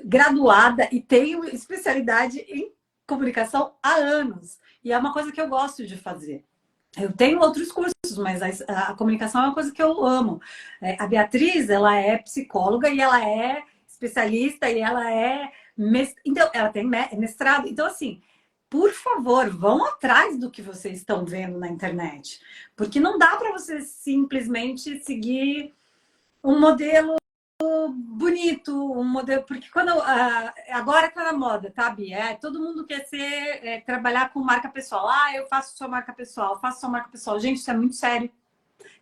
[SPEAKER 1] graduada e tenho especialidade em comunicação há anos. E é uma coisa que eu gosto de fazer. Eu tenho outros cursos, mas a comunicação é uma coisa que eu amo. A Beatriz, ela é psicóloga e ela é especialista e ela é... Então, ela tem mestrado. Então, assim, por favor, vão atrás do que vocês estão vendo na internet. Porque não dá para você simplesmente seguir um modelo bonito, um modelo, porque quando agora tá na moda, tá, Bia? Todo mundo quer trabalhar com marca pessoal. Eu faço sua marca pessoal, faço sua marca pessoal. Gente, isso é muito sério.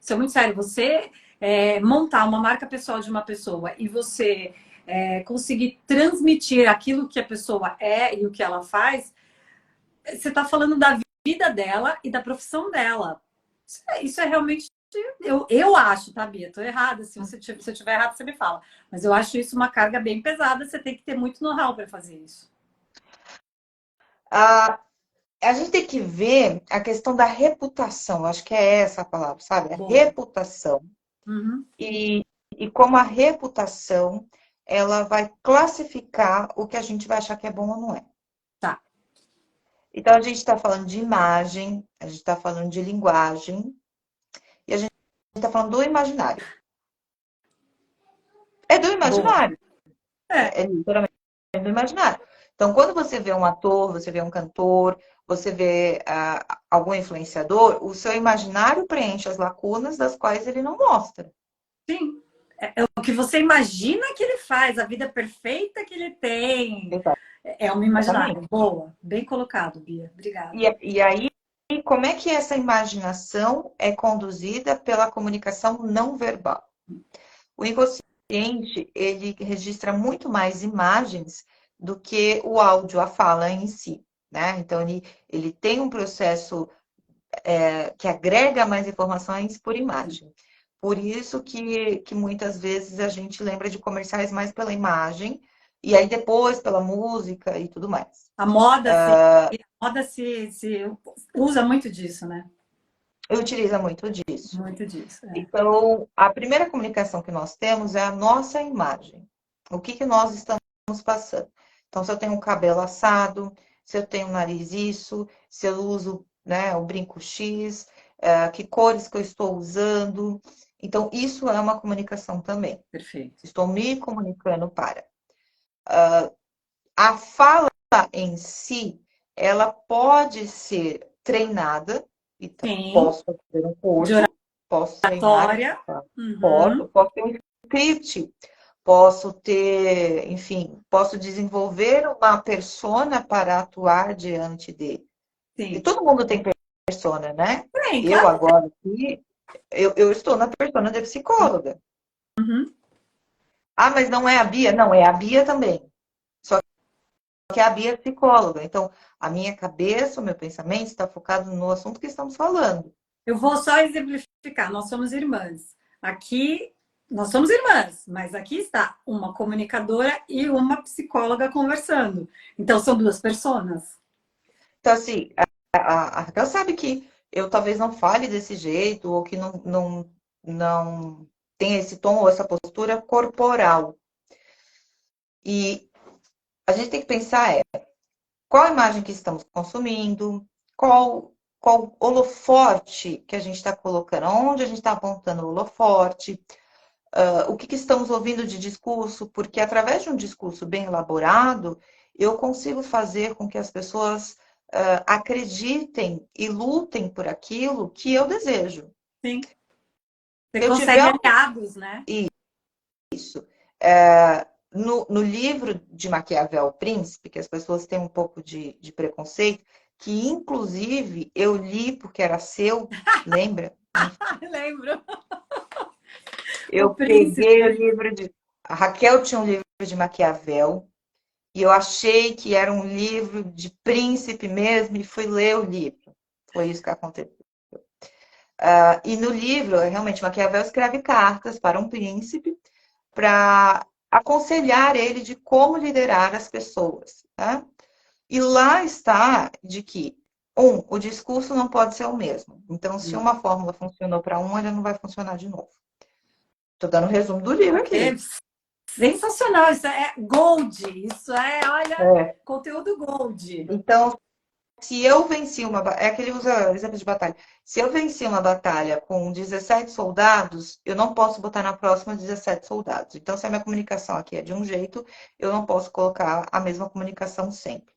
[SPEAKER 1] Isso é muito sério. Você montar uma marca pessoal de uma pessoa e você conseguir transmitir aquilo que a pessoa é e o que ela faz, você está falando da vida dela e da profissão dela. Isso é realmente... Eu acho, tá, Bia? Tô errada. Se eu tiver errado, você me fala. Mas eu acho isso uma carga bem pesada. Você tem que ter muito know-how para fazer isso.
[SPEAKER 2] A gente tem que ver a questão da reputação. Acho que é essa a palavra, sabe? A reputação.
[SPEAKER 1] Uhum.
[SPEAKER 2] E como a reputação, ela vai classificar o que a gente vai achar que é bom ou não é.
[SPEAKER 1] Tá.
[SPEAKER 2] Então, a gente está falando de imagem, a gente está falando de linguagem, e a gente está falando do imaginário. É do imaginário. É literalmente do imaginário. Então, quando você vê um ator, você vê um cantor, você vê algum influenciador, o seu imaginário preenche as lacunas das quais ele não mostra.
[SPEAKER 1] Sim. É o que você imagina que ele faz, a vida perfeita que ele tem.
[SPEAKER 2] Exato.
[SPEAKER 1] É um imaginário. Boa. Bem colocado, Bia. Obrigada.
[SPEAKER 2] E aí, como é que essa imaginação é conduzida pela comunicação não verbal? O inconsciente, ele registra muito mais imagens do que o áudio, a fala em si, né? Então, ele tem um processo que agrega mais informações por imagem. Por isso que muitas vezes a gente lembra de comerciais mais pela imagem, e aí depois pela música e tudo mais.
[SPEAKER 1] A moda se usa muito disso, né?
[SPEAKER 2] Utiliza muito disso.
[SPEAKER 1] Muito disso. É.
[SPEAKER 2] Então, a primeira comunicação que nós temos é a nossa imagem. O que nós estamos passando? Então, se eu tenho um cabelo assado, se eu tenho um nariz isso, se eu uso, né, o brinco X, que cores que eu estou usando. Então, isso é uma comunicação também.
[SPEAKER 1] Perfeito.
[SPEAKER 2] Estou me comunicando para. A fala em si, ela pode ser treinada, então
[SPEAKER 1] Sim.
[SPEAKER 2] posso fazer um
[SPEAKER 1] De
[SPEAKER 2] curso, posso treinar,
[SPEAKER 1] oratória.
[SPEAKER 2] posso,
[SPEAKER 1] Uhum.
[SPEAKER 2] posso ter um script, posso ter, enfim, posso desenvolver uma persona para atuar diante dele. E
[SPEAKER 1] Sim.
[SPEAKER 2] todo mundo tem persona, né?
[SPEAKER 1] Bem,
[SPEAKER 2] Eu
[SPEAKER 1] claro.
[SPEAKER 2] agora aqui, eu estou na persona de psicóloga.
[SPEAKER 1] Uhum.
[SPEAKER 2] Ah, mas não é a Bia? Não, é a Bia também. Só que a Bia é psicóloga. Então, a minha cabeça, o meu pensamento está focado no assunto que estamos falando.
[SPEAKER 1] Eu vou só exemplificar. Nós somos irmãs. Aqui, nós somos irmãs, mas aqui está uma comunicadora e uma psicóloga conversando. Então, são duas personas.
[SPEAKER 2] Então, assim, a Raquel sabe que eu talvez não fale desse jeito, ou que não tenha esse tom ou essa postura corporal. E a gente tem que pensar qual a imagem que estamos consumindo, qual holofote que a gente está colocando, onde a gente está apontando o holofote, o que estamos ouvindo de discurso, porque através de um discurso bem elaborado, eu consigo fazer com que as pessoas acreditem e lutem por aquilo que eu desejo.
[SPEAKER 1] Sim. Você
[SPEAKER 2] Se eu
[SPEAKER 1] consegue
[SPEAKER 2] tiver
[SPEAKER 1] aliados, né?
[SPEAKER 2] isso, no livro de Maquiavel, O Príncipe, que as pessoas têm um pouco de preconceito, que inclusive eu li porque era seu, lembra?
[SPEAKER 1] Lembro. O
[SPEAKER 2] Eu peguei o
[SPEAKER 1] príncipe.
[SPEAKER 2] livro de. A Raquel tinha um livro de Maquiavel, e eu achei que era um livro de príncipe mesmo, e fui ler o livro. Foi isso que aconteceu. E no livro, realmente, Maquiavel escreve cartas para um príncipe para aconselhar ele de como liderar as pessoas. Né? E lá está de que, o discurso não pode ser o mesmo. Então, se uma fórmula funcionou para um, ela não vai funcionar de novo. Estou dando um resumo do livro
[SPEAKER 1] É
[SPEAKER 2] aqui.
[SPEAKER 1] sensacional. Isso é gold. Isso é, olha,
[SPEAKER 2] É.
[SPEAKER 1] conteúdo gold.
[SPEAKER 2] Então, se eu venci uma. É que ele usa exemplo de batalha. Se eu venci uma batalha com 17 soldados, eu não posso botar na próxima 17 soldados. Então, se a minha comunicação aqui é de um jeito, eu não posso colocar a mesma comunicação sempre.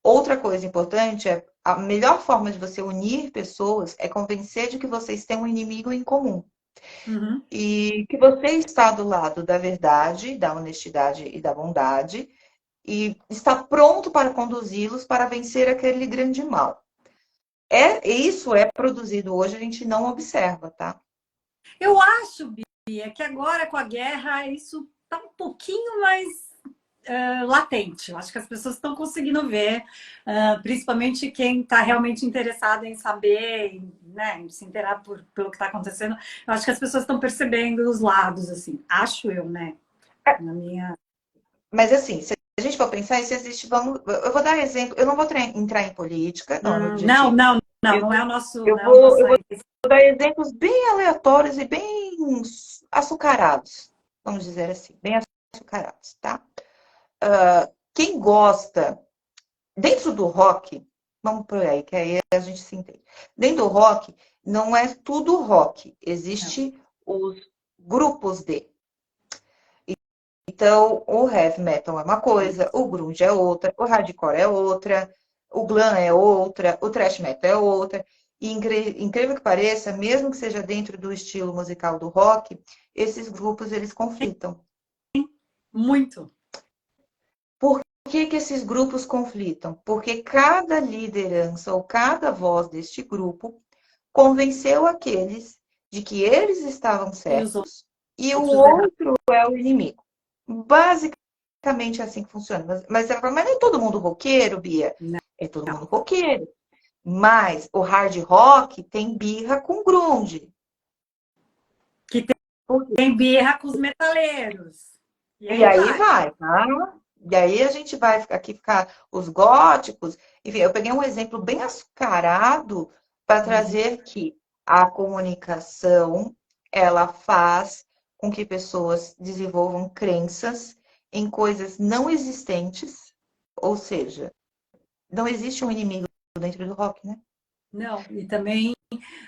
[SPEAKER 2] Outra coisa importante é a melhor forma de você unir pessoas é convencer de que vocês têm um inimigo em comum.
[SPEAKER 1] Uhum.
[SPEAKER 2] E que você está do lado da verdade, da honestidade e da bondade, e está pronto para conduzi-los para vencer aquele grande mal. Isso é produzido hoje, a gente não observa, tá?
[SPEAKER 1] Eu acho, Bia, que agora com a guerra isso está um pouquinho mais latente. Eu acho que as pessoas estão conseguindo ver, principalmente quem está realmente interessado em saber, né, em se inteirar pelo que está acontecendo. Eu acho que as pessoas estão percebendo os lados, assim. Acho eu, né? Na minha.
[SPEAKER 2] Mas assim, se a gente for pensar, isso existe, eu vou dar exemplo, eu não vou entrar em política, não é meu
[SPEAKER 1] Não,
[SPEAKER 2] objetivo.
[SPEAKER 1] não, não,
[SPEAKER 2] Eu
[SPEAKER 1] não é
[SPEAKER 2] vou,
[SPEAKER 1] o nosso,
[SPEAKER 2] eu
[SPEAKER 1] não é o
[SPEAKER 2] vou,
[SPEAKER 1] nosso.
[SPEAKER 2] eu vou dar exemplos bem aleatórios e bem açucarados, vamos dizer assim, bem açucarados, tá? Quem gosta, dentro do rock, vamos por aí, que aí a gente se entende. Dentro do rock, não é tudo rock,
[SPEAKER 1] Não.
[SPEAKER 2] existe os grupos de. Então, o heavy metal é uma coisa, o grunge é outra, o hardcore é outra, o glam é outra, o thrash metal é outra. E incrível que pareça, mesmo que seja dentro do estilo musical do rock, esses grupos eles conflitam.
[SPEAKER 1] Muito.
[SPEAKER 2] Por que esses grupos conflitam? Porque cada liderança ou cada voz deste grupo convenceu aqueles de que eles estavam
[SPEAKER 1] E os
[SPEAKER 2] certos e o
[SPEAKER 1] outros errados.
[SPEAKER 2] outro é o inimigo. Basicamente é assim que funciona. Mas ela fala, mas não é todo mundo roqueiro, Bia.
[SPEAKER 1] Não.
[SPEAKER 2] É todo mundo roqueiro. Mas o hard rock tem birra com grunge.
[SPEAKER 1] Que tem birra com os metaleiros. E
[SPEAKER 2] E
[SPEAKER 1] aí
[SPEAKER 2] aí
[SPEAKER 1] vai.
[SPEAKER 2] vai, tá? E aí a gente vai aqui ficar os góticos. Enfim, eu peguei um exemplo bem açucarado para
[SPEAKER 1] Uhum.
[SPEAKER 2] trazer que a comunicação ela faz com que pessoas desenvolvam crenças em coisas não existentes, ou seja, não existe um inimigo dentro do rock, né?
[SPEAKER 1] Não, e também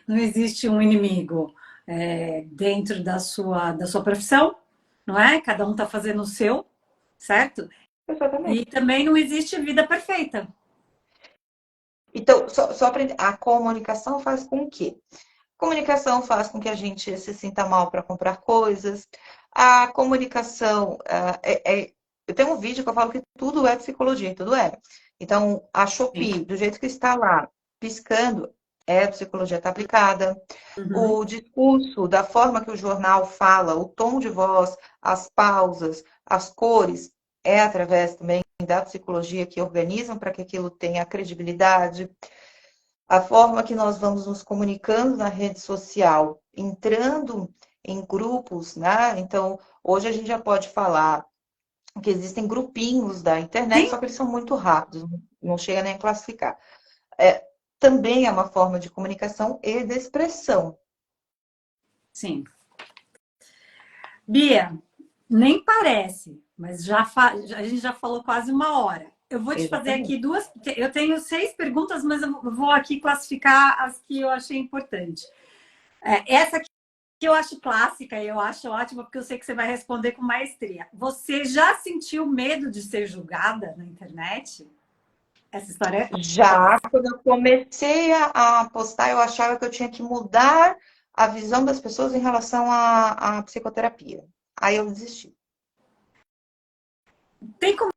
[SPEAKER 1] não existe um inimigo dentro da sua profissão, não é? Cada um está fazendo o seu, certo?
[SPEAKER 2] Exatamente.
[SPEAKER 1] E também não existe vida perfeita.
[SPEAKER 2] Então, só para a comunicação faz com que comunicação faz com que a gente se sinta mal para comprar coisas. A comunicação eu tenho um vídeo que eu falo que tudo é psicologia, tudo é. Então, a
[SPEAKER 1] Sim.
[SPEAKER 2] Shopee, do jeito que está lá, piscando, é psicologia está aplicada.
[SPEAKER 1] Uhum.
[SPEAKER 2] O discurso, da forma que o jornal fala, o tom de voz, as pausas, as cores, é através também da psicologia que organizam para que aquilo tenha credibilidade. A forma que nós vamos nos comunicando na rede social, entrando em grupos, né? Então, hoje a gente já pode falar que existem grupinhos da internet,
[SPEAKER 1] Sim,
[SPEAKER 2] só que eles são muito rápidos, não chega nem a classificar. É, também é uma forma de comunicação e de expressão.
[SPEAKER 1] sim. Bia, nem parece, mas a gente já falou quase uma hora. Eu vou te fazer aqui
[SPEAKER 2] Exatamente.
[SPEAKER 1] duas. Eu tenho 6 perguntas, mas eu vou aqui classificar as que eu achei importante. Essa aqui eu acho clássica e eu acho ótima, porque eu sei que você vai responder com maestria. Você já sentiu medo de ser julgada na internet? Essa história é
[SPEAKER 2] Já
[SPEAKER 1] clássica.
[SPEAKER 2] quando eu comecei a postar, eu achava que eu tinha que mudar a visão das pessoas em relação à psicoterapia. Aí eu desisti.
[SPEAKER 1] Tem como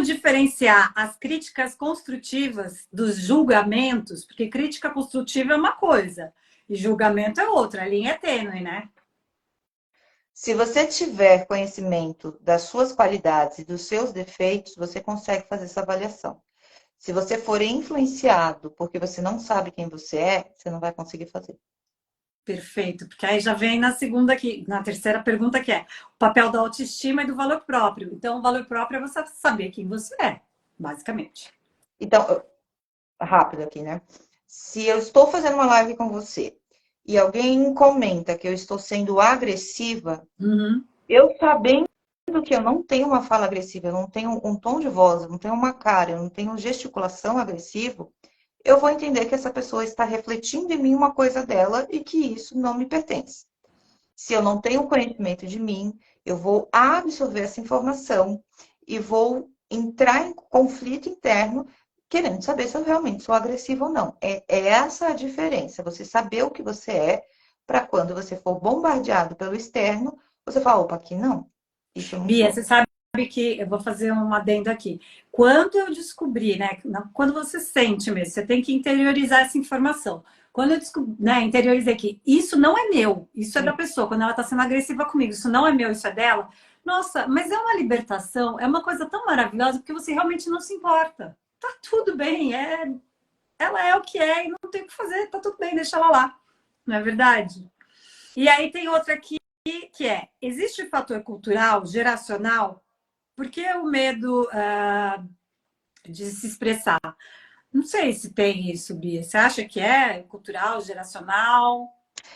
[SPEAKER 1] diferenciar as críticas construtivas dos julgamentos? Porque crítica construtiva é uma coisa e julgamento é outra. A linha é tênue, né?
[SPEAKER 2] Se você tiver conhecimento das suas qualidades e dos seus defeitos, você consegue fazer essa avaliação. Se você for influenciado porque você não sabe quem você é, você não vai conseguir fazer.
[SPEAKER 1] Perfeito, porque aí já vem na segunda aqui, na terceira pergunta, que é o papel da autoestima e do valor próprio. Então, o valor próprio é você saber quem você é, basicamente.
[SPEAKER 2] Então, rápido aqui, né? Se eu estou fazendo uma live com você e alguém comenta que eu estou sendo agressiva,
[SPEAKER 1] Uhum.
[SPEAKER 2] eu sabendo que eu não tenho uma fala agressiva, eu não tenho um tom de voz, eu não tenho uma cara, eu não tenho gesticulação agressivo, eu vou entender que essa pessoa está refletindo em mim uma coisa dela e que isso não me pertence. Se eu não tenho conhecimento de mim, eu vou absorver essa informação e vou entrar em conflito interno, querendo saber se eu realmente sou agressiva ou não. É essa a diferença. Você saber o que você é, para quando você for bombardeado pelo externo, você fala, opa, aqui não, isso eu não
[SPEAKER 1] Bia,
[SPEAKER 2] sou.
[SPEAKER 1] você sabe que eu vou fazer um adendo aqui. Quando eu descobri, né? Quando você sente mesmo, você tem que interiorizar essa informação. Quando eu descobri, né, interiorizei que isso não é meu, isso é da pessoa, quando ela está sendo agressiva comigo, isso não é meu, isso é dela. Nossa, mas é uma libertação, é uma coisa tão maravilhosa, porque você realmente não se importa. Tá tudo bem, ela é o que é e não tem o que fazer, tá tudo bem, deixa ela lá. Não é verdade? E aí tem outra aqui que é: existe fator cultural, geracional? Por que o medo de se expressar? Não sei se tem isso, Bia. Você acha que é cultural, geracional?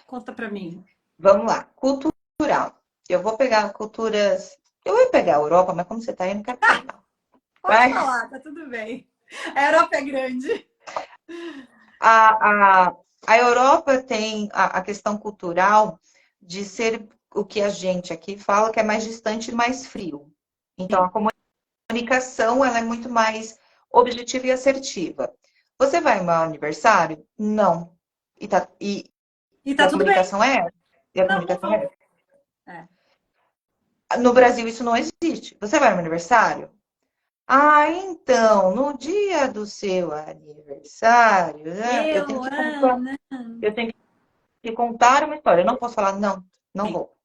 [SPEAKER 1] Conta para mim.
[SPEAKER 2] Vamos lá, cultural. Eu vou pegar culturas. Eu ia pegar a Europa, mas como você está aí, eu não quero saber, não.
[SPEAKER 1] Pode
[SPEAKER 2] Vai.
[SPEAKER 1] falar, tá tudo bem. A Europa é grande.
[SPEAKER 2] A Europa tem a questão cultural de ser o que a gente aqui fala que é mais distante e mais frio. Então, a
[SPEAKER 1] Sim.
[SPEAKER 2] comunicação ela é muito mais objetiva e assertiva. Você vai ao meu aniversário? Não.
[SPEAKER 1] E
[SPEAKER 2] E
[SPEAKER 1] tá
[SPEAKER 2] a
[SPEAKER 1] tudo bem.
[SPEAKER 2] comunicação é essa. E a
[SPEAKER 1] Não, não
[SPEAKER 2] comunicação é
[SPEAKER 1] vou.
[SPEAKER 2] essa.
[SPEAKER 1] É.
[SPEAKER 2] No Brasil, isso não existe. Você vai ao meu aniversário? Ah, então, no dia do seu aniversário, né,
[SPEAKER 1] Eu, Ana.
[SPEAKER 2] eu tenho que contar uma história. Eu não posso falar, não, não
[SPEAKER 1] Sim.
[SPEAKER 2] vou.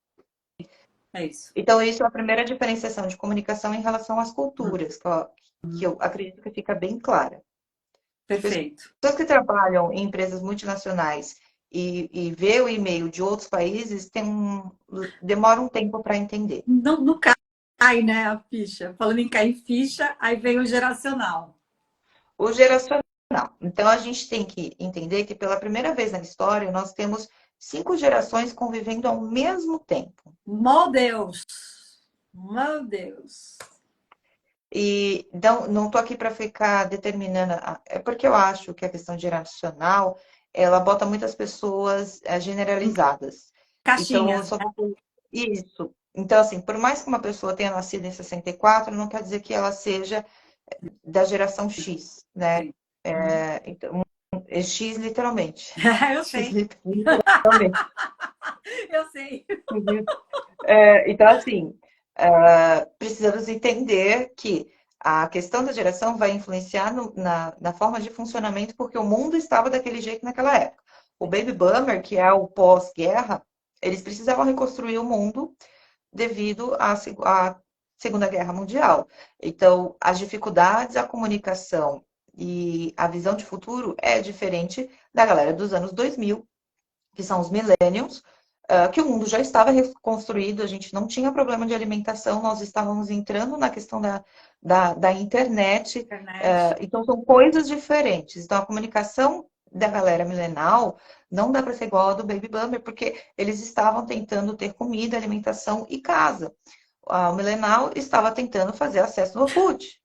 [SPEAKER 1] É isso.
[SPEAKER 2] Então, isso é a primeira diferenciação de comunicação em relação às culturas, que eu acredito que fica bem clara. As
[SPEAKER 1] Perfeito.
[SPEAKER 2] pessoas que trabalham em empresas multinacionais e vê o e-mail de outros países demora um tempo para entender.
[SPEAKER 1] Não, não cai, né, a ficha. Falando em cair ficha, aí vem o geracional.
[SPEAKER 2] O geracional. Então, a gente tem que entender que pela primeira vez na história, nós temos 5 gerações convivendo ao mesmo tempo.
[SPEAKER 1] Meu Deus! Meu Deus!
[SPEAKER 2] E então, não estou aqui para ficar determinando. É porque eu acho que a questão geracional, ela bota muitas pessoas generalizadas. Então, eu
[SPEAKER 1] Caixinhas,
[SPEAKER 2] só vou... Isso. Então, assim, por mais que uma pessoa tenha nascido em 64, não quer dizer que ela seja da geração X, né?
[SPEAKER 1] né?
[SPEAKER 2] Então, é X literalmente.
[SPEAKER 1] Eu
[SPEAKER 2] X
[SPEAKER 1] sei,
[SPEAKER 2] literalmente.
[SPEAKER 1] eu sei.
[SPEAKER 2] Então, assim, precisamos entender que a questão da geração vai influenciar na forma de funcionamento, porque o mundo estava daquele jeito naquela época. O Baby Boomer, que é o pós-guerra, eles precisavam reconstruir o mundo devido à Segunda Guerra Mundial. Então, as dificuldades, a comunicação e a visão de futuro é diferente da galera dos anos 2000, que são os millennials, que o mundo já estava reconstruído, a gente não tinha problema de alimentação, nós estávamos entrando na questão da internet,
[SPEAKER 1] Internet.
[SPEAKER 2] então são coisas diferentes. Então, a comunicação da galera milenal não dá para ser igual a do Baby Boomer, porque eles estavam tentando ter comida, alimentação e casa. O milenal estava tentando fazer acesso no Orkut.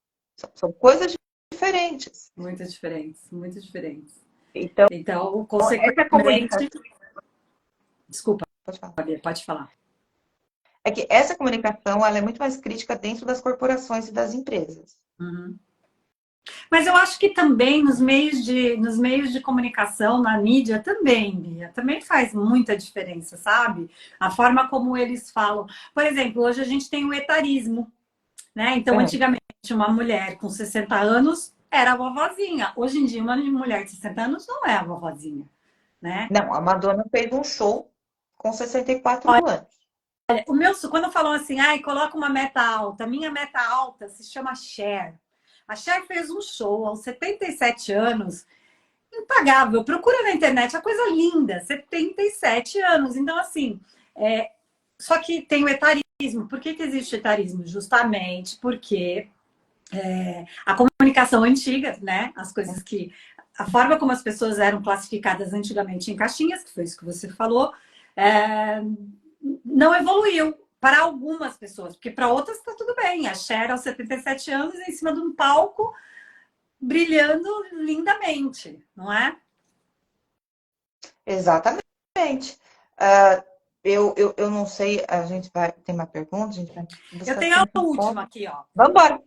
[SPEAKER 2] São coisas diferentes.
[SPEAKER 1] Muito diferentes, muito diferentes.
[SPEAKER 2] Então,
[SPEAKER 1] Então,
[SPEAKER 2] essa
[SPEAKER 1] consequentemente,
[SPEAKER 2] comunicação.
[SPEAKER 1] desculpa,
[SPEAKER 2] Pode falar.
[SPEAKER 1] pode falar.
[SPEAKER 2] É que essa comunicação ela é muito mais crítica dentro das corporações e das empresas.
[SPEAKER 1] Uhum. Mas eu acho que também nos meios de comunicação, na mídia, também, Bia, também faz muita diferença, sabe? A forma como eles falam. Por exemplo, hoje a gente tem o etarismo, né? Então,
[SPEAKER 2] É.
[SPEAKER 1] antigamente, uma mulher com 60 anos era a vovozinha. Hoje em dia, uma mulher de 60 anos não é a vovozinha, né?
[SPEAKER 2] Não, a Madonna fez um show com 64 anos.
[SPEAKER 1] Quando falam assim, ai, coloca uma meta alta, minha meta alta se chama Cher. A Cher fez um show aos 77 anos, impagável. Procura na internet, a coisa linda, 77 anos. Então, assim, só que tem o etarismo. Por que existe etarismo? Justamente porque a comunicação antiga, né? As coisas que. A forma como as pessoas eram classificadas antigamente em caixinhas, que foi isso que você falou, não evoluiu para algumas pessoas, porque para outras está tudo bem. A Cher, aos 77 anos, em cima de um palco, brilhando lindamente, não é?
[SPEAKER 2] Exatamente. Eu não sei, a gente vai. Tem uma pergunta, a gente vai
[SPEAKER 1] Eu
[SPEAKER 2] buscar
[SPEAKER 1] tenho a
[SPEAKER 2] sempre um
[SPEAKER 1] última
[SPEAKER 2] foco.
[SPEAKER 1] aqui, ó.
[SPEAKER 2] Vamos embora.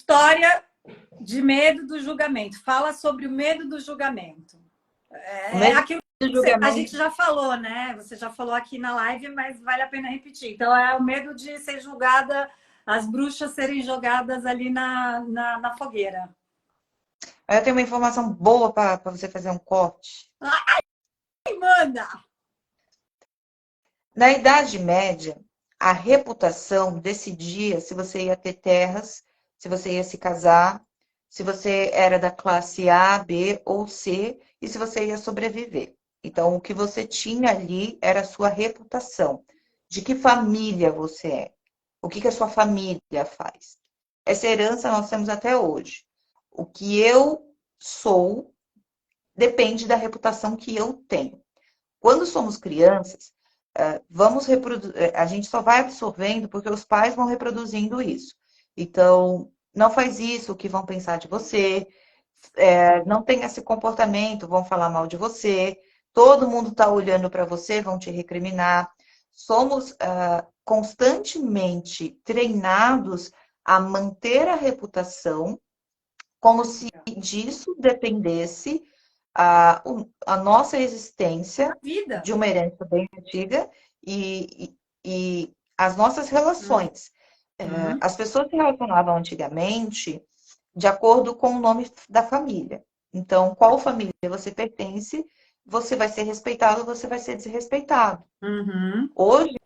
[SPEAKER 1] História de medo do julgamento. Fala sobre o medo do julgamento.
[SPEAKER 2] O
[SPEAKER 1] É
[SPEAKER 2] medo
[SPEAKER 1] aquilo
[SPEAKER 2] do
[SPEAKER 1] que a gente
[SPEAKER 2] julgamento.
[SPEAKER 1] já falou, né? Você já falou aqui na live, mas vale a pena repetir. Então, é o medo de ser julgada, as bruxas serem jogadas ali na fogueira.
[SPEAKER 2] Eu tenho uma informação boa para você fazer um corte.
[SPEAKER 1] Ai, manda!
[SPEAKER 2] Na Idade Média, a reputação decidia se você ia ter terras, se você ia se casar, se você era da classe A, B ou C e se você ia sobreviver. Então, o que você tinha ali era a sua reputação. De que família você é? O que a sua família faz? Essa herança nós temos até hoje. O que eu sou depende da reputação que eu tenho. Quando somos crianças, a gente só vai absorvendo porque os pais vão reproduzindo isso. Então, não faz isso, o que vão pensar de você, não tem esse comportamento, vão falar mal de você, todo mundo está olhando para você, vão te recriminar. Somos constantemente treinados a manter a reputação como se disso dependesse a nossa existência
[SPEAKER 1] A vida.
[SPEAKER 2] de uma herança bem antiga e as nossas relações.
[SPEAKER 1] Uhum.
[SPEAKER 2] As pessoas se relacionavam antigamente de acordo com o nome da família. Então, qual família você pertence você vai ser respeitado, você vai ser desrespeitado.
[SPEAKER 1] Uhum.
[SPEAKER 2] Hoje,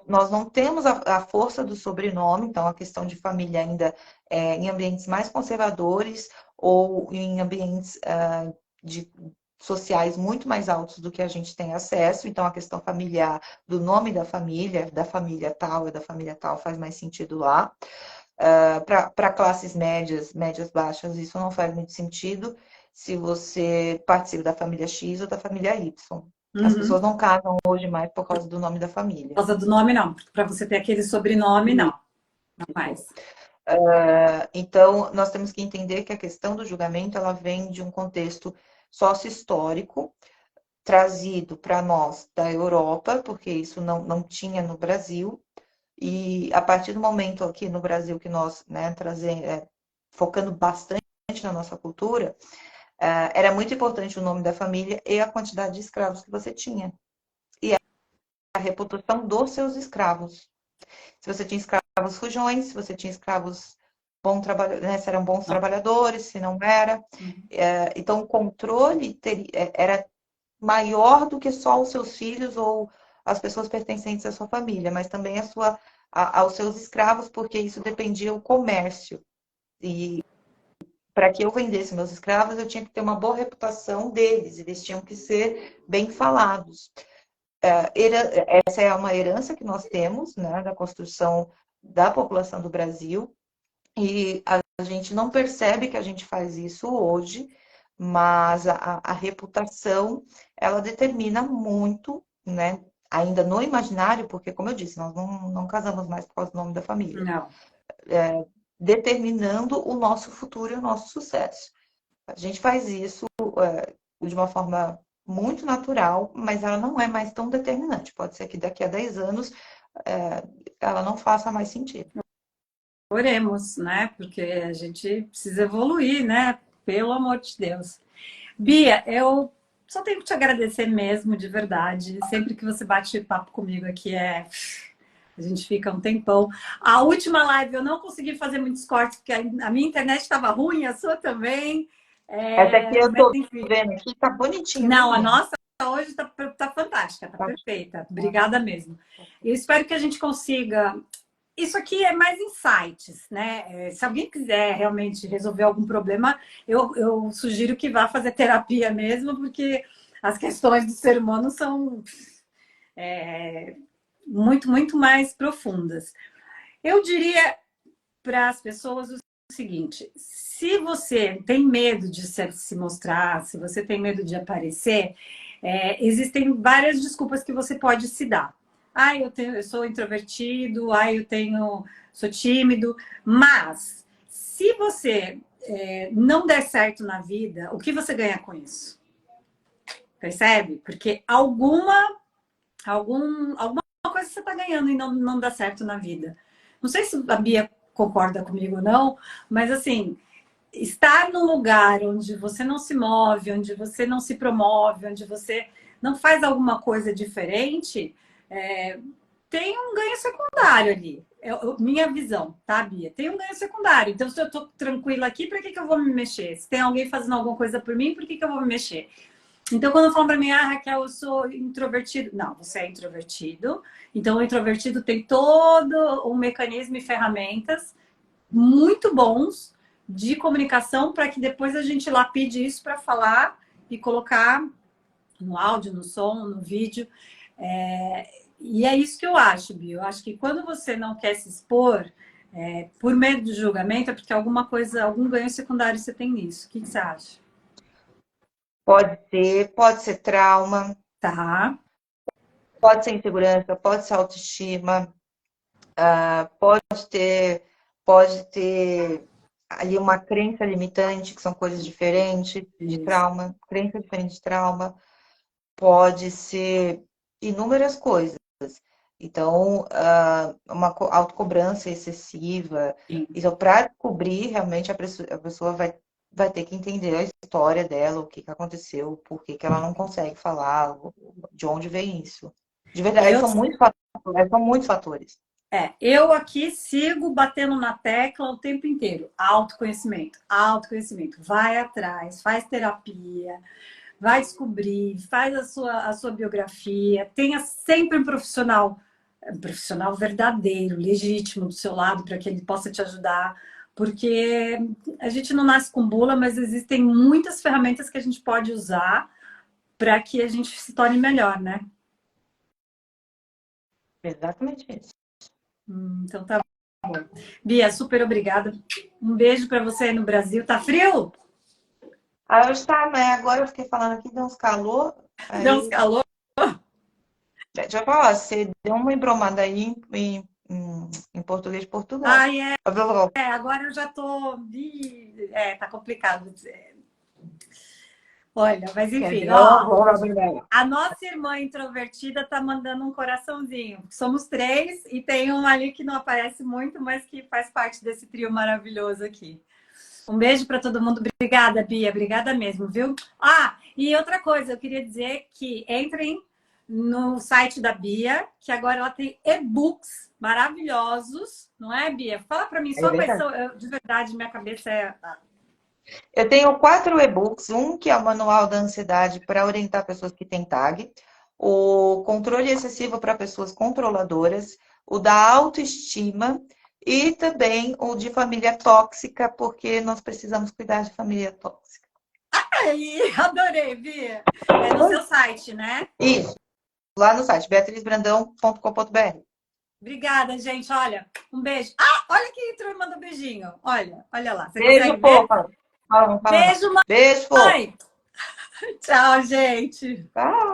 [SPEAKER 2] nós não temos a força do sobrenome, então a questão de família ainda é em ambientes mais conservadores ou em ambientes de, sociais muito mais altos do que a gente tem acesso. Então, a questão familiar, do nome da família tal e da família tal, faz mais sentido lá. Para classes médias, médias baixas, isso não faz muito sentido se você participa da família X ou da família Y. As
[SPEAKER 1] Uhum.
[SPEAKER 2] pessoas não casam hoje mais por causa do nome da
[SPEAKER 1] Por
[SPEAKER 2] família.
[SPEAKER 1] causa do nome, não. Para você ter aquele sobrenome, não. Não
[SPEAKER 2] Isso.
[SPEAKER 1] mais.
[SPEAKER 2] Então, nós temos que entender que a questão do julgamento ela vem de um contexto sócio-histórico trazido para nós da Europa, porque isso não tinha no Brasil. E a partir do momento aqui no Brasil que nós, né, focando bastante na nossa cultura, era muito importante o nome da família e a quantidade de escravos que você tinha. E a reputação dos seus escravos. Se você tinha escravos fujões, se você tinha escravos né, se eram bons trabalhadores, se não era. Então, o controle era maior do que só os seus filhos ou as pessoas pertencentes à sua família, mas também aos seus escravos, porque isso dependia do comércio. E para que eu vendesse meus escravos, eu tinha que ter uma boa reputação deles, eles tinham que ser bem falados. Essa é uma herança que nós temos, né, da construção da população do Brasil, e a gente não percebe que a gente faz isso hoje, mas a reputação, ela determina muito, né, ainda no imaginário, porque, como eu disse, nós não casamos mais por causa do nome da família,
[SPEAKER 1] Não.
[SPEAKER 2] determinando o nosso futuro e o nosso sucesso. A gente faz isso de uma forma muito natural, mas ela não é mais tão determinante. Pode ser que daqui a 10 anos ela não faça mais sentido.
[SPEAKER 1] Oremos, né? Porque a gente precisa evoluir, né? Pelo amor de Deus. Bia, eu só tenho que te agradecer mesmo, de verdade. Sempre que você bate papo comigo aqui, a gente fica um tempão. A última live eu não consegui fazer muitos cortes, porque a minha internet estava ruim, a sua também.
[SPEAKER 2] Essa aqui eu
[SPEAKER 1] Mas
[SPEAKER 2] tô
[SPEAKER 1] enfim.
[SPEAKER 2] vendo aqui, tá bonitinho, viu,
[SPEAKER 1] Não, a
[SPEAKER 2] menina?
[SPEAKER 1] nossa hoje está fantástica, está
[SPEAKER 2] Tá.
[SPEAKER 1] perfeita. Obrigada mesmo. Eu espero que a gente consiga. Isso aqui é mais insights, né? Se alguém quiser realmente resolver algum problema, eu sugiro que vá fazer terapia mesmo, porque as questões do ser humano são muito, muito mais profundas. Eu diria para as pessoas o seguinte: se você tem medo de se mostrar, se você tem medo de aparecer, existem várias desculpas que você pode se dar. Ah, eu sou introvertido, sou tímido, mas se você não der certo na vida, o que você ganha com isso? Percebe? Porque alguma coisa você está ganhando e não dá certo na vida. Não sei se a Bia concorda comigo ou não, mas assim, estar num lugar onde você não se move, onde você não se promove, onde você não faz alguma coisa diferente, tem um ganho secundário ali. Minha visão, tá, Bia? Tem um ganho secundário. Então, se eu tô tranquila aqui, para que eu vou me mexer? Se tem alguém fazendo alguma coisa por mim, por que eu vou me mexer? Então, quando falam para mim, Raquel, eu sou introvertido. Não, você é introvertido. Então, o introvertido tem todo um mecanismo e ferramentas muito bons de comunicação para que depois a gente lapide isso para falar e colocar no áudio, no som, no vídeo. E é isso que eu acho, Bia. Eu acho que quando você não quer se expor por medo de julgamento, é porque alguma coisa, algum ganho secundário você tem nisso. O que você acha?
[SPEAKER 2] Pode ser trauma,
[SPEAKER 1] Tá.
[SPEAKER 2] pode ser insegurança, pode ser autoestima, pode ter ali uma crença limitante, que são coisas diferentes de
[SPEAKER 1] Isso.
[SPEAKER 2] trauma, crença diferente de trauma, pode ser inúmeras coisas. Então, uma autocobrança excessiva.
[SPEAKER 1] Sim.
[SPEAKER 2] Então, para descobrir, realmente a pessoa vai ter que entender a história dela, o que aconteceu, por que ela não consegue falar, de onde vem isso. De verdade,
[SPEAKER 1] Eu
[SPEAKER 2] são muitos fatores.
[SPEAKER 1] eu aqui sigo batendo na tecla o tempo inteiro. Autoconhecimento, autoconhecimento. Vai atrás, faz terapia, vai descobrir, faz a sua biografia, tenha sempre um profissional verdadeiro, legítimo do seu lado, para que ele possa te ajudar, porque a gente não nasce com bula, mas existem muitas ferramentas que a gente pode usar para que a gente se torne melhor, né?
[SPEAKER 2] Exatamente isso.
[SPEAKER 1] Então tá bom. Bia, super obrigada. Um beijo para você aí no Brasil. Tá frio?
[SPEAKER 2] Aí eu estava, mas agora eu fiquei falando aqui, deu uns calor.
[SPEAKER 1] Deu uns
[SPEAKER 2] Aí,
[SPEAKER 1] calor?
[SPEAKER 2] deixa eu falar, você deu uma embromada aí em português de Portugal.
[SPEAKER 1] Ai, agora eu já tô. Tá complicado. Olha, mas enfim, ó. A nossa irmã introvertida tá mandando um coraçãozinho. Somos três e tem um ali que não aparece muito, mas que faz parte desse trio maravilhoso aqui. Um beijo para todo mundo. Obrigada, Bia. Obrigada mesmo, viu? Ah, e outra coisa, eu queria dizer que entrem no site da Bia, que agora ela tem e-books maravilhosos, não é, Bia? Fala para mim
[SPEAKER 2] É
[SPEAKER 1] só quais
[SPEAKER 2] verdade.
[SPEAKER 1] são. De verdade, minha cabeça é.
[SPEAKER 2] Eu tenho 4 e-books, um que é o Manual da Ansiedade para orientar pessoas que têm TAG, o Controle Excessivo para pessoas controladoras, o da autoestima e também o de família tóxica, porque nós precisamos cuidar de família tóxica.
[SPEAKER 1] Ai, adorei, Bia. É no seu site, né?
[SPEAKER 2] Isso, lá no site beatrizbrandão.com.br.
[SPEAKER 1] Obrigada, gente. Olha, um beijo. Ah, olha quem entrou e mandou um beijinho. Olha, olha lá. Você
[SPEAKER 2] Beijo,
[SPEAKER 1] consegue ver?
[SPEAKER 2] fofa. Fala, não fala não.
[SPEAKER 1] Beijo,
[SPEAKER 2] Beijo, fofa.
[SPEAKER 1] mãe. Tchau, gente.
[SPEAKER 2] Tchau.